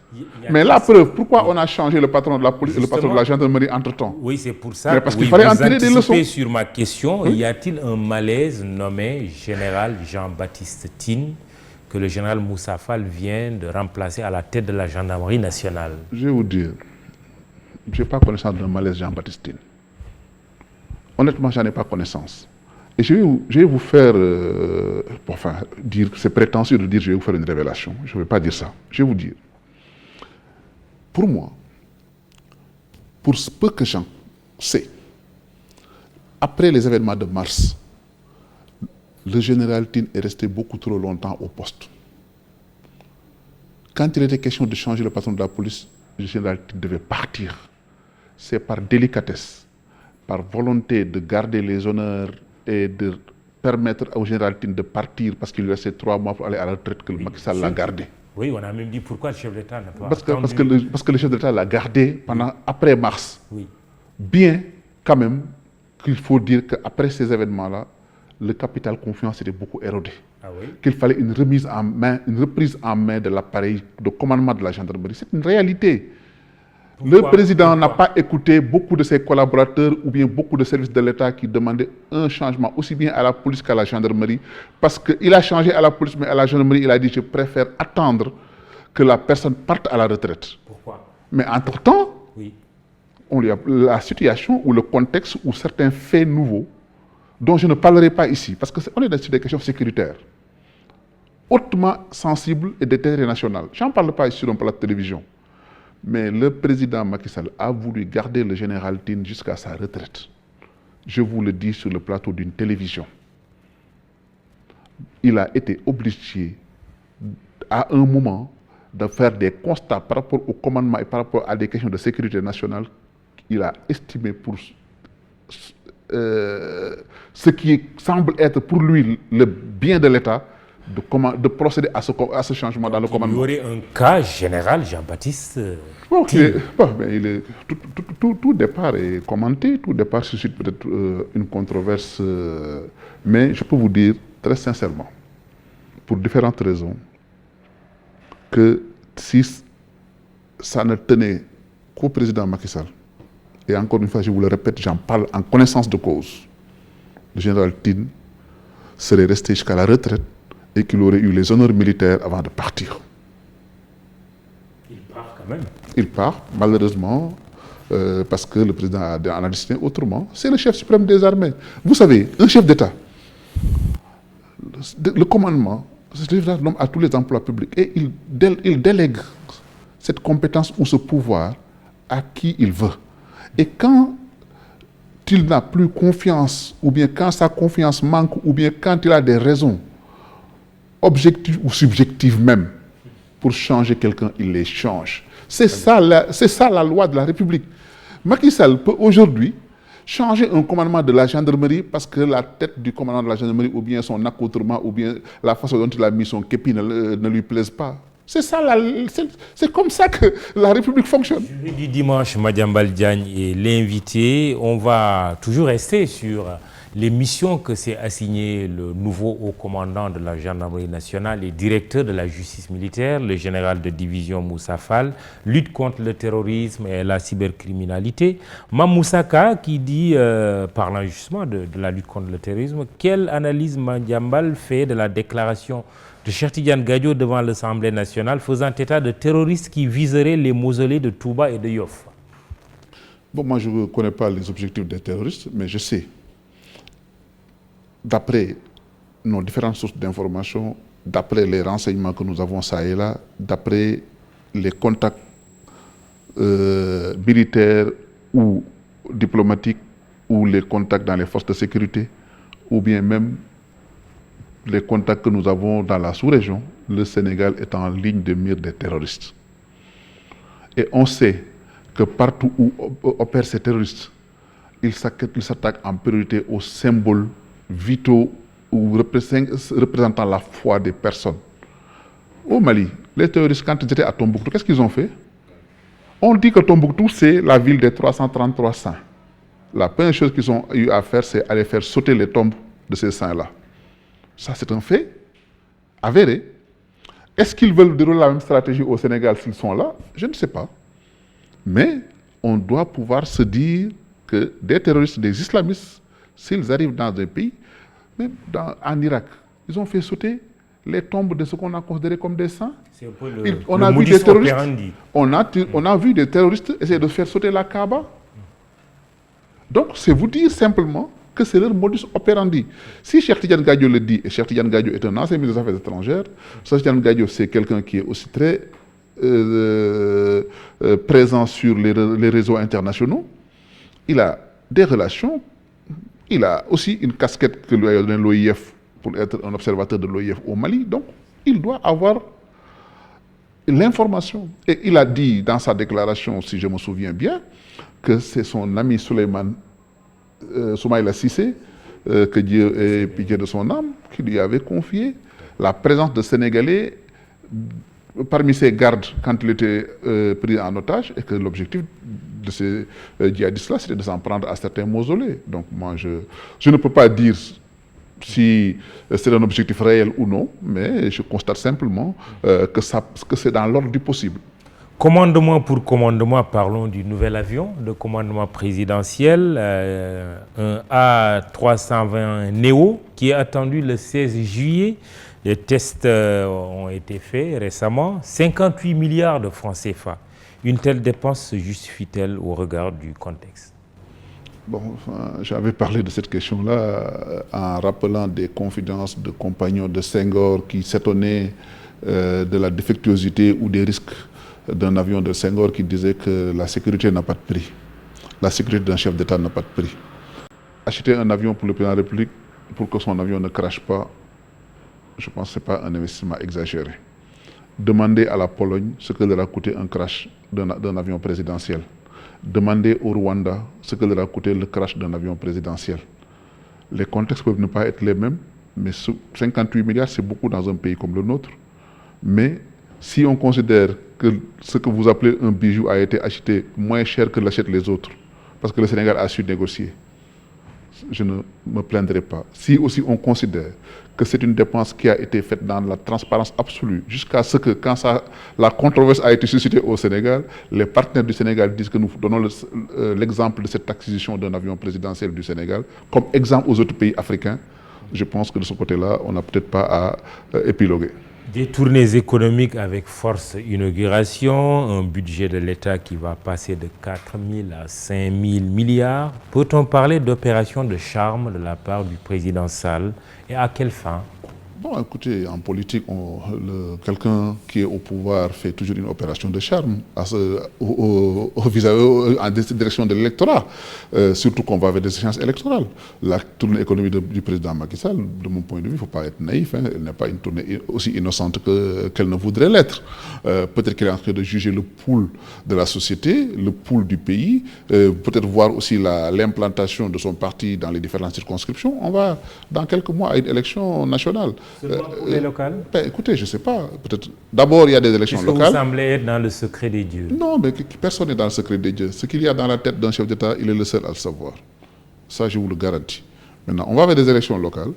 Mais la preuve, pourquoi on a changé le patron de la police et le patron de la gendarmerie entre-temps? Oui, c'est pour ça. Parce qu'il fallait en tirer des leçons. Sur ma question, y a-t-il un malaise nommé général Jean-Baptiste Tine que le général Moussa Fall vient de remplacer à la tête de la gendarmerie nationale? Je vais vous dire, je n'ai pas connaissance d'un malaise Jean-Baptiste Tine. Honnêtement, je n'en ai pas connaissance. Et je vais vous faire, dire, c'est prétentieux de dire je vais vous faire une révélation. Je ne vais pas dire ça. Je vais vous dire. Pour moi, pour ce peu que j'en sais, après les événements de mars, le général Tine est resté beaucoup trop longtemps au poste. Quand il était question de changer le patron de la police, le général Tine devait partir. C'est par délicatesse, par volonté de garder les honneurs et de permettre au général Tine de partir parce qu'il lui restait 3 mois pour aller à la retraite que le Macky Sall l'a gardé. Oui, on a même dit pourquoi le chef d'État n'a pas parce que le chef d'État l'a gardé après mars. Oui. Bien quand même qu'il faut dire qu'après ces événements-là, le capital confiance était beaucoup érodé. Ah oui? Qu'il fallait une reprise en main de l'appareil de commandement de la gendarmerie. C'est une réalité. Le président n'a pas écouté beaucoup de ses collaborateurs ou bien beaucoup de services de l'État qui demandaient un changement, aussi bien à la police qu'à la gendarmerie, parce qu'il a changé à la police, mais à la gendarmerie, il a dit « je préfère attendre que la personne parte à la retraite ». Pourquoi? Mais entre-temps, oui, la situation ou le contexte ou certains faits nouveaux, dont je ne parlerai pas ici, parce qu'on est sur des questions sécuritaires, hautement sensibles et d'intérêt national. Je n'en parle pas ici sur un plateau de télévision. Mais le président Macky Sall a voulu garder le général Tine jusqu'à sa retraite. Je vous le dis sur le plateau d'une télévision. Il a été obligé, à un moment, de faire des constats par rapport au commandement et par rapport à des questions de sécurité nationale. Il a estimé pour ce qui semble être pour lui le bien de l'État, de procéder à ce changement dans le commandement. Il y aurait un cas général Jean-Baptiste tout départ est commenté, tout départ suscite peut-être une controverse, mais je peux vous dire très sincèrement, pour différentes raisons, que si ça ne tenait qu'au président Macky Sall, et encore une fois je vous le répète, j'en parle en connaissance de cause, le général Tine serait resté jusqu'à la retraite et qu'il aurait eu les honneurs militaires avant de partir. Il part quand même. Il part, malheureusement, parce que le président en a décidé autrement. C'est le chef suprême des armées. Vous savez, un chef d'État, le commandement, c'est l'homme à tous les emplois publics et il délègue cette compétence ou ce pouvoir à qui il veut. Et quand il n'a plus confiance, ou bien quand sa confiance manque, ou bien quand il a des raisons objectives ou subjectives même, pour changer quelqu'un, il les change. C'est ça la loi de la République. Macky Sall peut aujourd'hui changer un commandement de la gendarmerie parce que la tête du commandant de la gendarmerie, ou bien son accoutrement, ou bien la façon dont il a mis son képi ne lui plaise pas. C'est comme ça que la République fonctionne. Jeudi dimanche, Madiambal Diagne est l'invité. On va toujours rester sur les missions que s'est assigné le nouveau haut commandant de la gendarmerie nationale et directeur de la justice militaire, le général de division Moussa Fall, lutte contre le terrorisme et la cybercriminalité. Moussaka qui dit, parlant justement de la lutte contre le terrorisme, quelle analyse Madiambal fait de la déclaration de Cheikh Tidiane Gadio devant l'Assemblée nationale faisant état de terroristes qui viseraient les mausolées de Touba et de Yoff? Bon, moi je ne connais pas les objectifs des terroristes, mais je sais, d'après nos différentes sources d'information, d'après les renseignements que nous avons ça et là, d'après les contacts militaires ou diplomatiques, ou les contacts dans les forces de sécurité, ou bien même les contacts que nous avons dans la sous-région, le Sénégal est en ligne de mire des terroristes. Et on sait que partout où opèrent ces terroristes, ils s'attaquent en priorité aux symboles vitaux ou représentant la foi des personnes. Au Mali, les terroristes, quand ils étaient à Tombouctou, qu'est-ce qu'ils ont fait? On dit que Tombouctou, c'est la ville des 333 saints. la première chose qu'ils ont eu à faire, c'est aller faire sauter les tombes de ces saints-là. Ça, c'est un fait avéré. Est-ce qu'ils veulent dérouler la même stratégie au Sénégal s'ils sont là? Je ne sais pas. Mais on doit pouvoir se dire que des terroristes, des islamistes, s'ils arrivent dans un pays, même en Irak, ils ont fait sauter les tombes de ce qu'on a considéré comme des saints. C'est un peu On a vu des terroristes. On a vu des terroristes essayer de faire sauter la Kaaba. Donc, c'est vous dire simplement que c'est leur modus operandi. Si Cheikh Tidiane Gadio le dit, et Cheikh Tidiane Gadio est un ancien ministre des Affaires étrangères, Cheikh Tidiane Gadio, c'est quelqu'un qui est aussi très présent sur les réseaux internationaux. Il a des relations. Il a aussi une casquette que lui a donnée l'OIF pour être un observateur de l'OIF au Mali. Donc, il doit avoir l'information. Et il a dit dans sa déclaration, si je me souviens bien, que c'est son ami Soumaïla Cissé, que Dieu ait pitié de son âme, qui lui avait confié la présence de Sénégalais parmi ses gardes quand il était pris en otage, et que l'objectif de ces djihadistes-là, c'était de s'en prendre à certains mausolées. Donc moi, je ne peux pas dire si c'est un objectif réel ou non, mais je constate simplement que c'est dans l'ordre du possible. Commandement pour commandement, parlons du nouvel avion de commandement présidentiel, un A320 Neo, qui est attendu le 16 juillet. Les tests ont été faits récemment. 58 milliards de francs CFA. Une telle dépense se justifie-t-elle au regard du contexte? Bon, j'avais parlé de cette question-là en rappelant des confidences de compagnons de Senghor qui s'étonnaient de la défectuosité ou des risques d'un avion de Senghor qui disait que la sécurité n'a pas de prix. La sécurité d'un chef d'État n'a pas de prix. Acheter un avion pour le président de la République pour que son avion ne crache pas, je pense que ce n'est pas un investissement exagéré. Demander à la Pologne ce que leur a coûté un crash d'un avion présidentiel. Demander au Rwanda ce que leur a coûté le crash d'un avion présidentiel. Les contextes peuvent ne pas être les mêmes, mais 58 milliards, c'est beaucoup dans un pays comme le nôtre. Mais si on considère que ce que vous appelez un bijou a été acheté moins cher que l'achètent les autres, parce que le Sénégal a su négocier, je ne me plaindrai pas. Si aussi on considère que c'est une dépense qui a été faite dans la transparence absolue, jusqu'à ce que quand la controverse a été suscitée au Sénégal, les partenaires du Sénégal disent que nous donnons l'exemple de cette acquisition d'un avion présidentiel du Sénégal comme exemple aux autres pays africains, je pense que de ce côté-là, on n'a peut-être pas à épiloguer. Des tournées économiques avec force inauguration, un budget de l'État qui va passer de 4 000 à 5 000 milliards. Peut-on parler d'opération de charme de la part du président Sall et à quelle fin? Bon, écoutez, en politique, quelqu'un qui est au pouvoir fait toujours une opération de charme en direction de l'électorat, surtout qu'on va vers des échéances électorales. La tournée économique du président Macky Sall, de mon point de vue, il ne faut pas être naïf, hein, elle n'est pas une tournée aussi innocente qu'elle ne voudrait l'être. Peut-être qu'elle est en train de juger le pouls de la société, le pouls du pays, peut-être voir aussi l'implantation de son parti dans les différentes circonscriptions. On va, dans quelques mois, à une élection nationale. Seulement pour les locales? Écoutez, je ne sais pas. Peut-être. D'abord, il y a des élections locales. Vous semblez être dans le secret des dieux. Non, mais personne n'est dans le secret des dieux. Ce qu'il y a dans la tête d'un chef d'État, il est le seul à le savoir. Ça, je vous le garantis. Maintenant, on va vers des élections locales.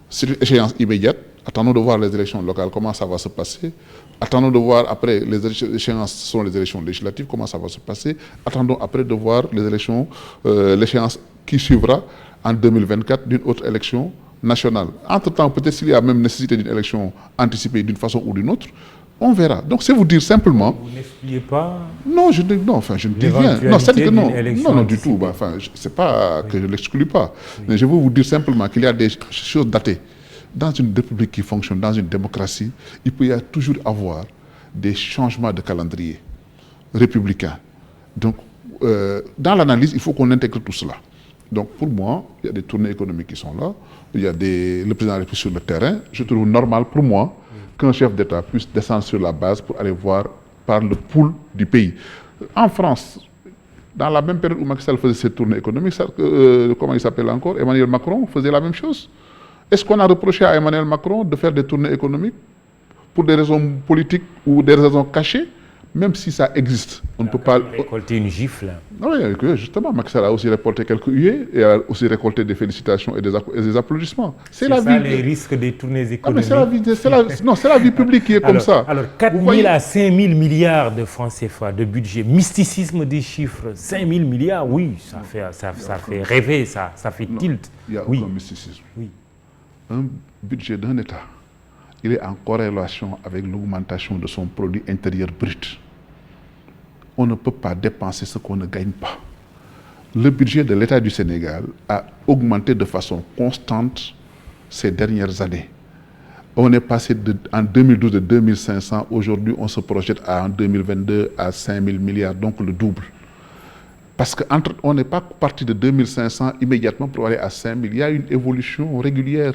C'est une échéance immédiate. Attendons de voir les élections locales, comment ça va se passer. Attendons de voir après, les échéances sont les élections législatives, comment ça va se passer. Attendons après de voir les élections, l'échéance qui suivra en 2024 d'une autre élection nationale. Entre-temps, peut-être s'il y a même nécessité d'une élection anticipée d'une façon ou d'une autre, on verra. Donc, c'est vous dire simplement... Vous n'expliquez pas... Non, je ne dis rien. Non, c'est-à-dire que non, du tout. C'est pas que je ne l'exclus pas. Oui. Mais je veux vous dire simplement qu'il y a des choses datées. Dans une république qui fonctionne, dans une démocratie, il peut y avoir toujours avoir des changements de calendrier républicain. Donc, dans l'analyse, il faut qu'on intègre tout cela. Donc, pour moi, il y a des tournées économiques qui sont là. Il y a le président de la République sur le terrain. Je trouve normal pour moi qu'un chef d'État puisse descendre sur la base pour aller voir par le pouls du pays. En France, dans la même période où Macky Sall faisait cette tournée économique, comment il s'appelle encore, Emmanuel Macron faisait la même chose. Est-ce qu'on a reproché à Emmanuel Macron de faire des tournées économiques pour des raisons politiques ou des raisons cachées? même si ça existe, on ne peut pas... récolter une gifle. Oui, justement, Macky Sall a aussi récolté quelques huées et a aussi récolté des félicitations et des applaudissements. C'est la vie. Les risques des tournées économiques. Non, c'est la vie publique qui est comme ça. Alors, 4 000 à 5 000 milliards de francs CFA de budget, mysticisme des chiffres, 5 000 milliards, oui, ça fait rêver, ça fait tilt. Il n'y a aucun mysticisme. Oui. Un budget d'un État, il est en corrélation avec l'augmentation de son produit intérieur brut. On ne peut pas dépenser ce qu'on ne gagne pas. Le budget de l'État du Sénégal a augmenté de façon constante ces dernières années. On est passé en 2012 de 2500, aujourd'hui on se projette en 2022 à 5 000 milliards, donc le double. Parce qu'on n'est pas parti de 2500 immédiatement pour aller à 5 000. Il y a une évolution régulière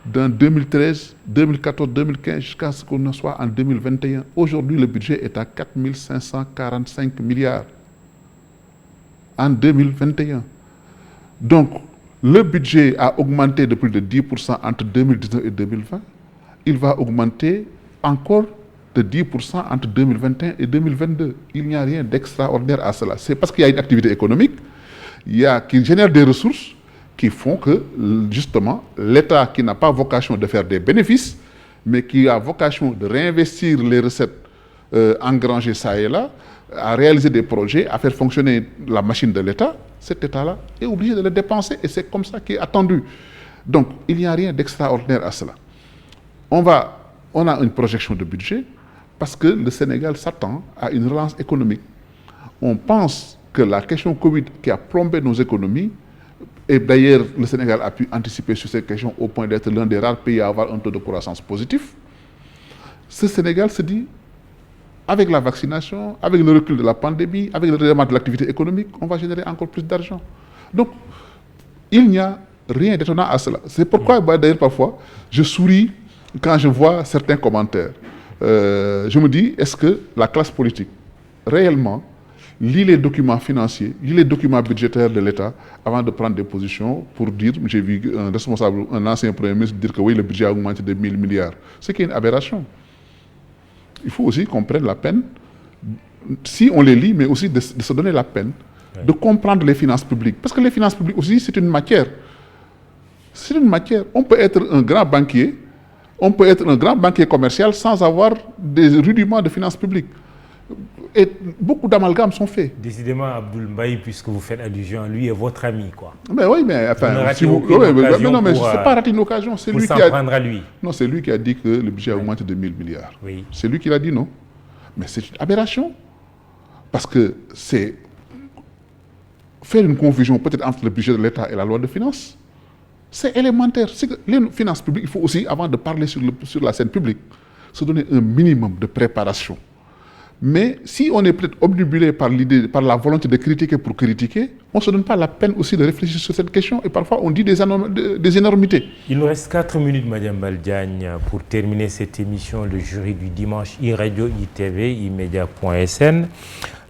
dans 2013, 2014, 2015 jusqu'à ce qu'on en soit en 2021. Aujourd'hui, le budget est à 4 545 milliards en 2021. Donc, le budget a augmenté de plus de 10% entre 2019 et 2020. Il va augmenter encore de 10% entre 2021 et 2022. Il n'y a rien d'extraordinaire à cela. C'est parce qu'il y a une activité économique qui génère des ressources qui font que, justement, l'État qui n'a pas vocation de faire des bénéfices, mais qui a vocation de réinvestir les recettes engrangées ça et là, à réaliser des projets, à faire fonctionner la machine de l'État, cet État-là est obligé de le dépenser et c'est comme ça qu'il est attendu. Donc, il n'y a rien d'extraordinaire à cela. On a une projection de budget parce que le Sénégal s'attend à une relance économique. On pense que la question Covid qui a plombé nos économies, et d'ailleurs, le Sénégal a pu anticiper sur ces questions au point d'être l'un des rares pays à avoir un taux de croissance positif. Ce Sénégal se dit, avec la vaccination, avec le recul de la pandémie, avec le redémarrage de l'activité économique, on va générer encore plus d'argent. Donc, il n'y a rien d'étonnant à cela. C'est pourquoi, d'ailleurs, parfois, je souris quand je vois certains commentaires. Je me dis, est-ce que la classe politique, réellement, lit les documents financiers, lit les documents budgétaires de l'État avant de prendre des positions pour dire, j'ai vu un ancien Premier ministre dire que oui, le budget a augmenté de 1 000 milliards. Ce qui est une aberration. Il faut aussi qu'on prenne la peine, si on les lit, mais aussi de se donner la peine de comprendre les finances publiques. Parce que les finances publiques aussi, c'est une matière. C'est une matière. On peut être un grand banquier, on peut être un grand banquier commercial sans avoir des rudiments de finances publiques. Et beaucoup d'amalgames sont faits. Décidément, Abdoul Mbaye, puisque vous faites allusion à lui, est votre ami, quoi. Mais oui, mais enfin, non, mais c'est pas rater une occasion. C'est lui qui a prendre à lui. Non, c'est lui qui a dit que le budget a augmenté de 1 000 milliards. Oui. C'est lui qui l'a dit, non? Mais c'est une aberration. Parce que c'est faire une confusion peut-être entre le budget de l'État et la loi de finances. C'est élémentaire. C'est que les finances publiques, il faut aussi, avant de parler sur la scène publique, se donner un minimum de préparation. Mais si on est peut-être obnubilé par la volonté de critiquer pour critiquer, on ne se donne pas la peine aussi de réfléchir sur cette question et parfois on dit des énormités. Il nous reste 4 minutes, Madame Baldiagne, pour terminer cette émission, le jury du dimanche, iRadio, ITV, imedia.sn.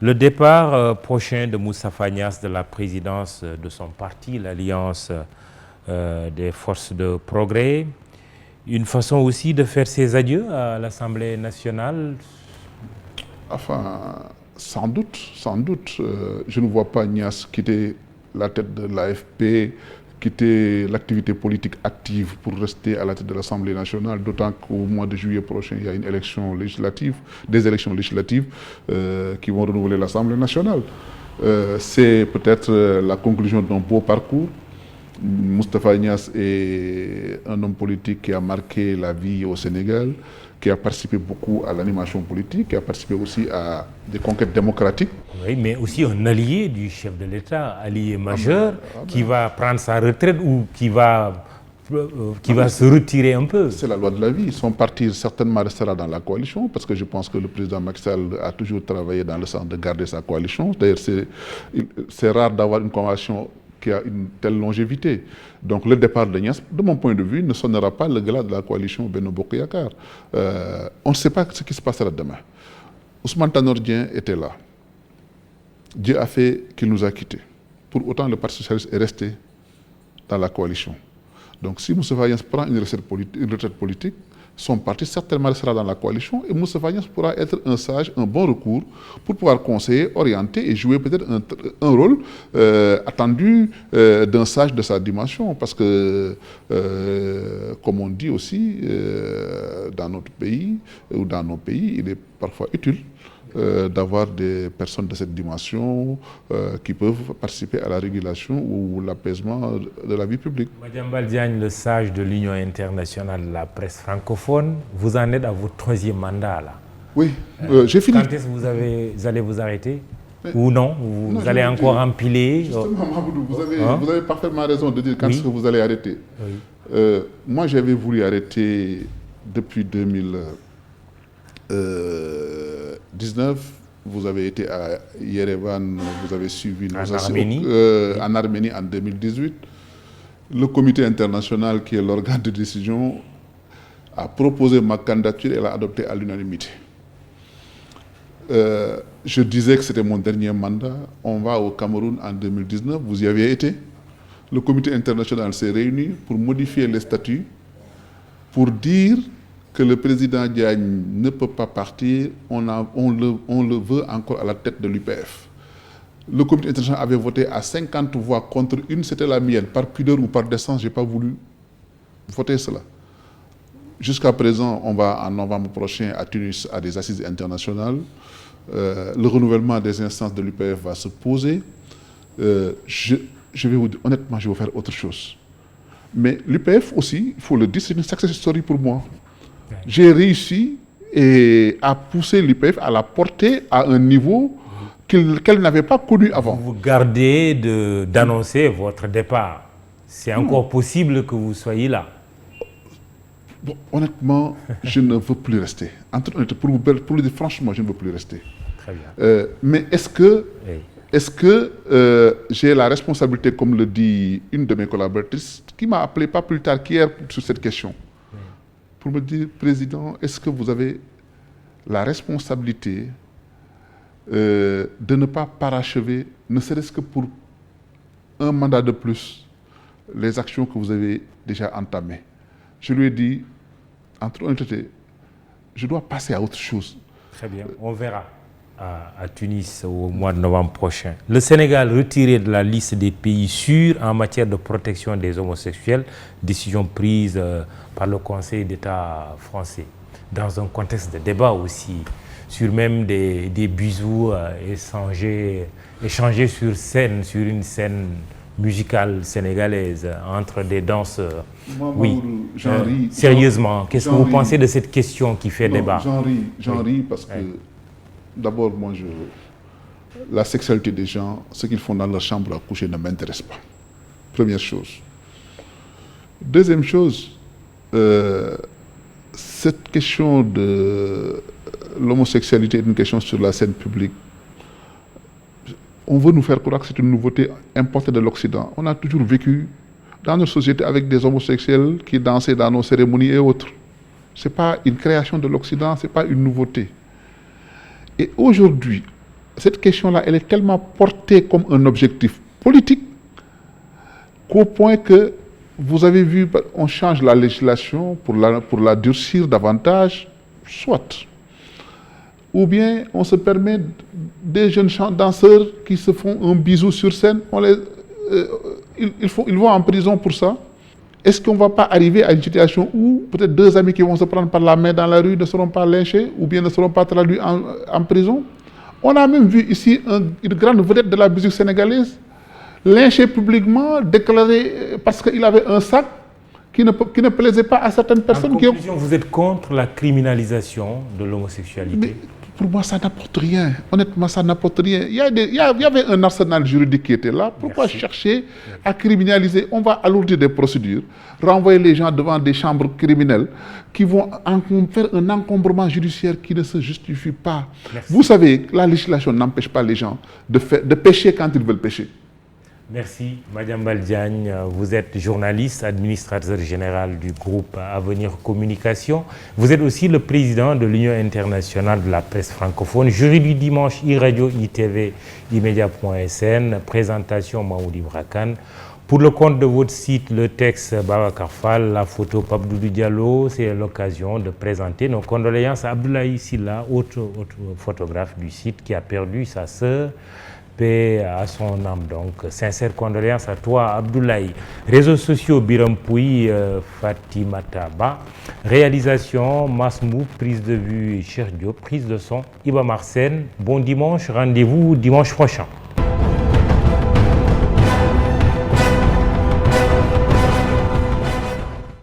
Le départ prochain de Moustapha Niasse de la présidence de son parti, l'Alliance des forces de progrès. Une façon aussi de faire ses adieux à l'Assemblée nationale. Enfin, sans doute. Je ne vois pas Niasse quitter la tête de l'AFP, quitter l'activité politique active pour rester à la tête de l'Assemblée nationale, d'autant qu'au mois de juillet prochain, il y a des élections législatives qui vont renouveler l'Assemblée nationale. C'est peut-être la conclusion d'un beau parcours. Moustapha Niasse est un homme politique qui a marqué la vie au Sénégal, qui a participé beaucoup à l'animation politique, qui a participé aussi à des conquêtes démocratiques. Oui, mais aussi un allié du chef de l'État, allié majeur, qui va prendre sa retraite ou qui va se retirer un peu. C'est la loi de la vie. Son parti certainement restera dans la coalition, parce que je pense que le président Macky Sall a toujours travaillé dans le sens de garder sa coalition. D'ailleurs, c'est rare d'avoir une coalition qui a une telle longévité. Donc le départ de Niasse, de mon point de vue, ne sonnera pas le glas de la coalition Benno Bokk Yakaar. On ne sait pas ce qui se passera demain. Ousmane Tanor Dieng était là. Dieu a fait qu'il nous a quittés. Pour autant, le Parti socialiste est resté dans la coalition. Donc si Moustapha Niasse prend une retraite politique, son parti certainement sera dans la coalition et Moustapha Niasse pourra être un sage, un bon recours pour pouvoir conseiller, orienter et jouer peut-être un rôle attendu d'un sage de sa dimension. Parce que, comme on dit aussi, dans notre pays ou dans nos pays, il est parfois utile d'avoir des personnes de cette dimension qui peuvent participer à la régulation ou l'apaisement de la vie publique. Madiambal Diagne, le sage de l'Union internationale de la presse francophone, vous en êtes à votre 3e mandat là. Oui, j'ai fini. Quand est-ce que vous allez vous arrêter? Ou non, vous allez encore empiler? Justement, Mahamoudou, vous avez parfaitement raison de dire quand est-ce que vous allez arrêter. Oui. Moi, j'avais voulu arrêter depuis 2019. Vous avez été à Yerevan, vous avez suivi nos Arménie. En Arménie en 2018. Le comité international, qui est l'organe de décision, a proposé ma candidature et l'a adoptée à l'unanimité. Je disais que c'était mon dernier mandat. On va au Cameroun en 2019, vous y aviez été. Le comité international s'est réuni pour modifier les statuts, pour dire que le président Diagne ne peut pas partir, on le veut encore à la tête de l'UPF. Le comité international avait voté à 50 voix contre une, c'était la mienne. Par pudeur ou par décence, je n'ai pas voulu voter cela. Jusqu'à présent, on va en novembre prochain à Tunis à des assises internationales. Le renouvellement des instances de l'UPF va se poser. Je vais vous dire, honnêtement, je vais faire autre chose. Mais l'UPF aussi, il faut le dire, c'est une success story pour moi. J'ai réussi à pousser l'UPF à la porter à un niveau qu'elle n'avait pas connu avant. Vous gardez d'annoncer votre départ. C'est encore possible que vous soyez là. Bon, honnêtement, je ne veux plus rester. Pour vous dire franchement, je ne veux plus rester. Très bien. Mais est-ce que j'ai la responsabilité, comme le dit une de mes collaboratrices, qui m'a appelé pas plus tard qu'hier sur cette question, pour me dire, Président, est-ce que vous avez la responsabilité de ne pas parachever, ne serait-ce que pour un mandat de plus, les actions que vous avez déjà entamées? Je lui ai dit, en toute honnêteté, je dois passer à autre chose. Très bien, on verra à Tunis au mois de novembre prochain. Le Sénégal retiré de la liste des pays sûrs en matière de protection des homosexuels, décision prise par le Conseil d'État français, dans un contexte de débat aussi, sur même des bisous échangés sur une scène musicale sénégalaise entre des danseurs. Oui, sérieusement, qu'est-ce que vous pensez de cette question qui fait débat? J'en ris parce que d'abord, moi, la sexualité des gens, ce qu'ils font dans leur chambre à coucher ne m'intéresse pas. Première chose. Deuxième chose, cette question de l'homosexualité est une question sur la scène publique. On veut nous faire croire que c'est une nouveauté importée de l'Occident. On a toujours vécu dans notre société avec des homosexuels qui dansaient dans nos cérémonies et autres. Ce n'est pas une création de l'Occident, ce n'est pas une nouveauté. Et aujourd'hui, cette question-là, elle est tellement portée comme un objectif politique qu'au point que vous avez vu, on change la législation pour la durcir davantage, soit. Ou bien on se permet des jeunes danseurs qui se font un bisou sur scène, ils vont en prison pour ça. Est-ce qu'on ne va pas arriver à une situation où peut-être deux amis qui vont se prendre par la main dans la rue ne seront pas lynchés ou bien ne seront pas traduits en prison? On a même vu ici une grande vedette de la musique sénégalaise lynché publiquement, déclaré parce qu'il avait un sac qui ne plaisait pas à certaines personnes. En conclusion, vous êtes contre la criminalisation de l'homosexualité? Mais pour moi, ça n'apporte rien. Honnêtement, ça n'apporte rien. Il y avait un arsenal juridique qui était là. Pourquoi chercher à criminaliser? On va alourdir des procédures, renvoyer les gens devant des chambres criminelles qui vont faire un encombrement judiciaire qui ne se justifie pas. Merci. Vous savez, la législation n'empêche pas les gens de pécher quand ils veulent pécher. Merci. Madiambal Diagne, vous êtes journaliste, administrateur général du groupe Avenir Communication. Vous êtes aussi le président de l'Union internationale de la presse francophone. Jury du dimanche, iRadio, ITV, imedia.sn. Présentation Mahmoud Ibra Kane. Pour le compte de votre site, le texte Babacar Fall, la photo Pape Doudou Diallo, c'est l'occasion de présenter nos condoléances à Abdoulaye Sylla, autre photographe du site qui a perdu sa sœur. Paix à son âme. Donc, sincères condoléances à toi, Abdoulaye. Réseaux sociaux, Biram Pouy, Fatimata Ba. Réalisation, Masmou, prise de vue, Cheikh Diop, prise de son, Iba Marsen. Bon dimanche, rendez-vous dimanche prochain.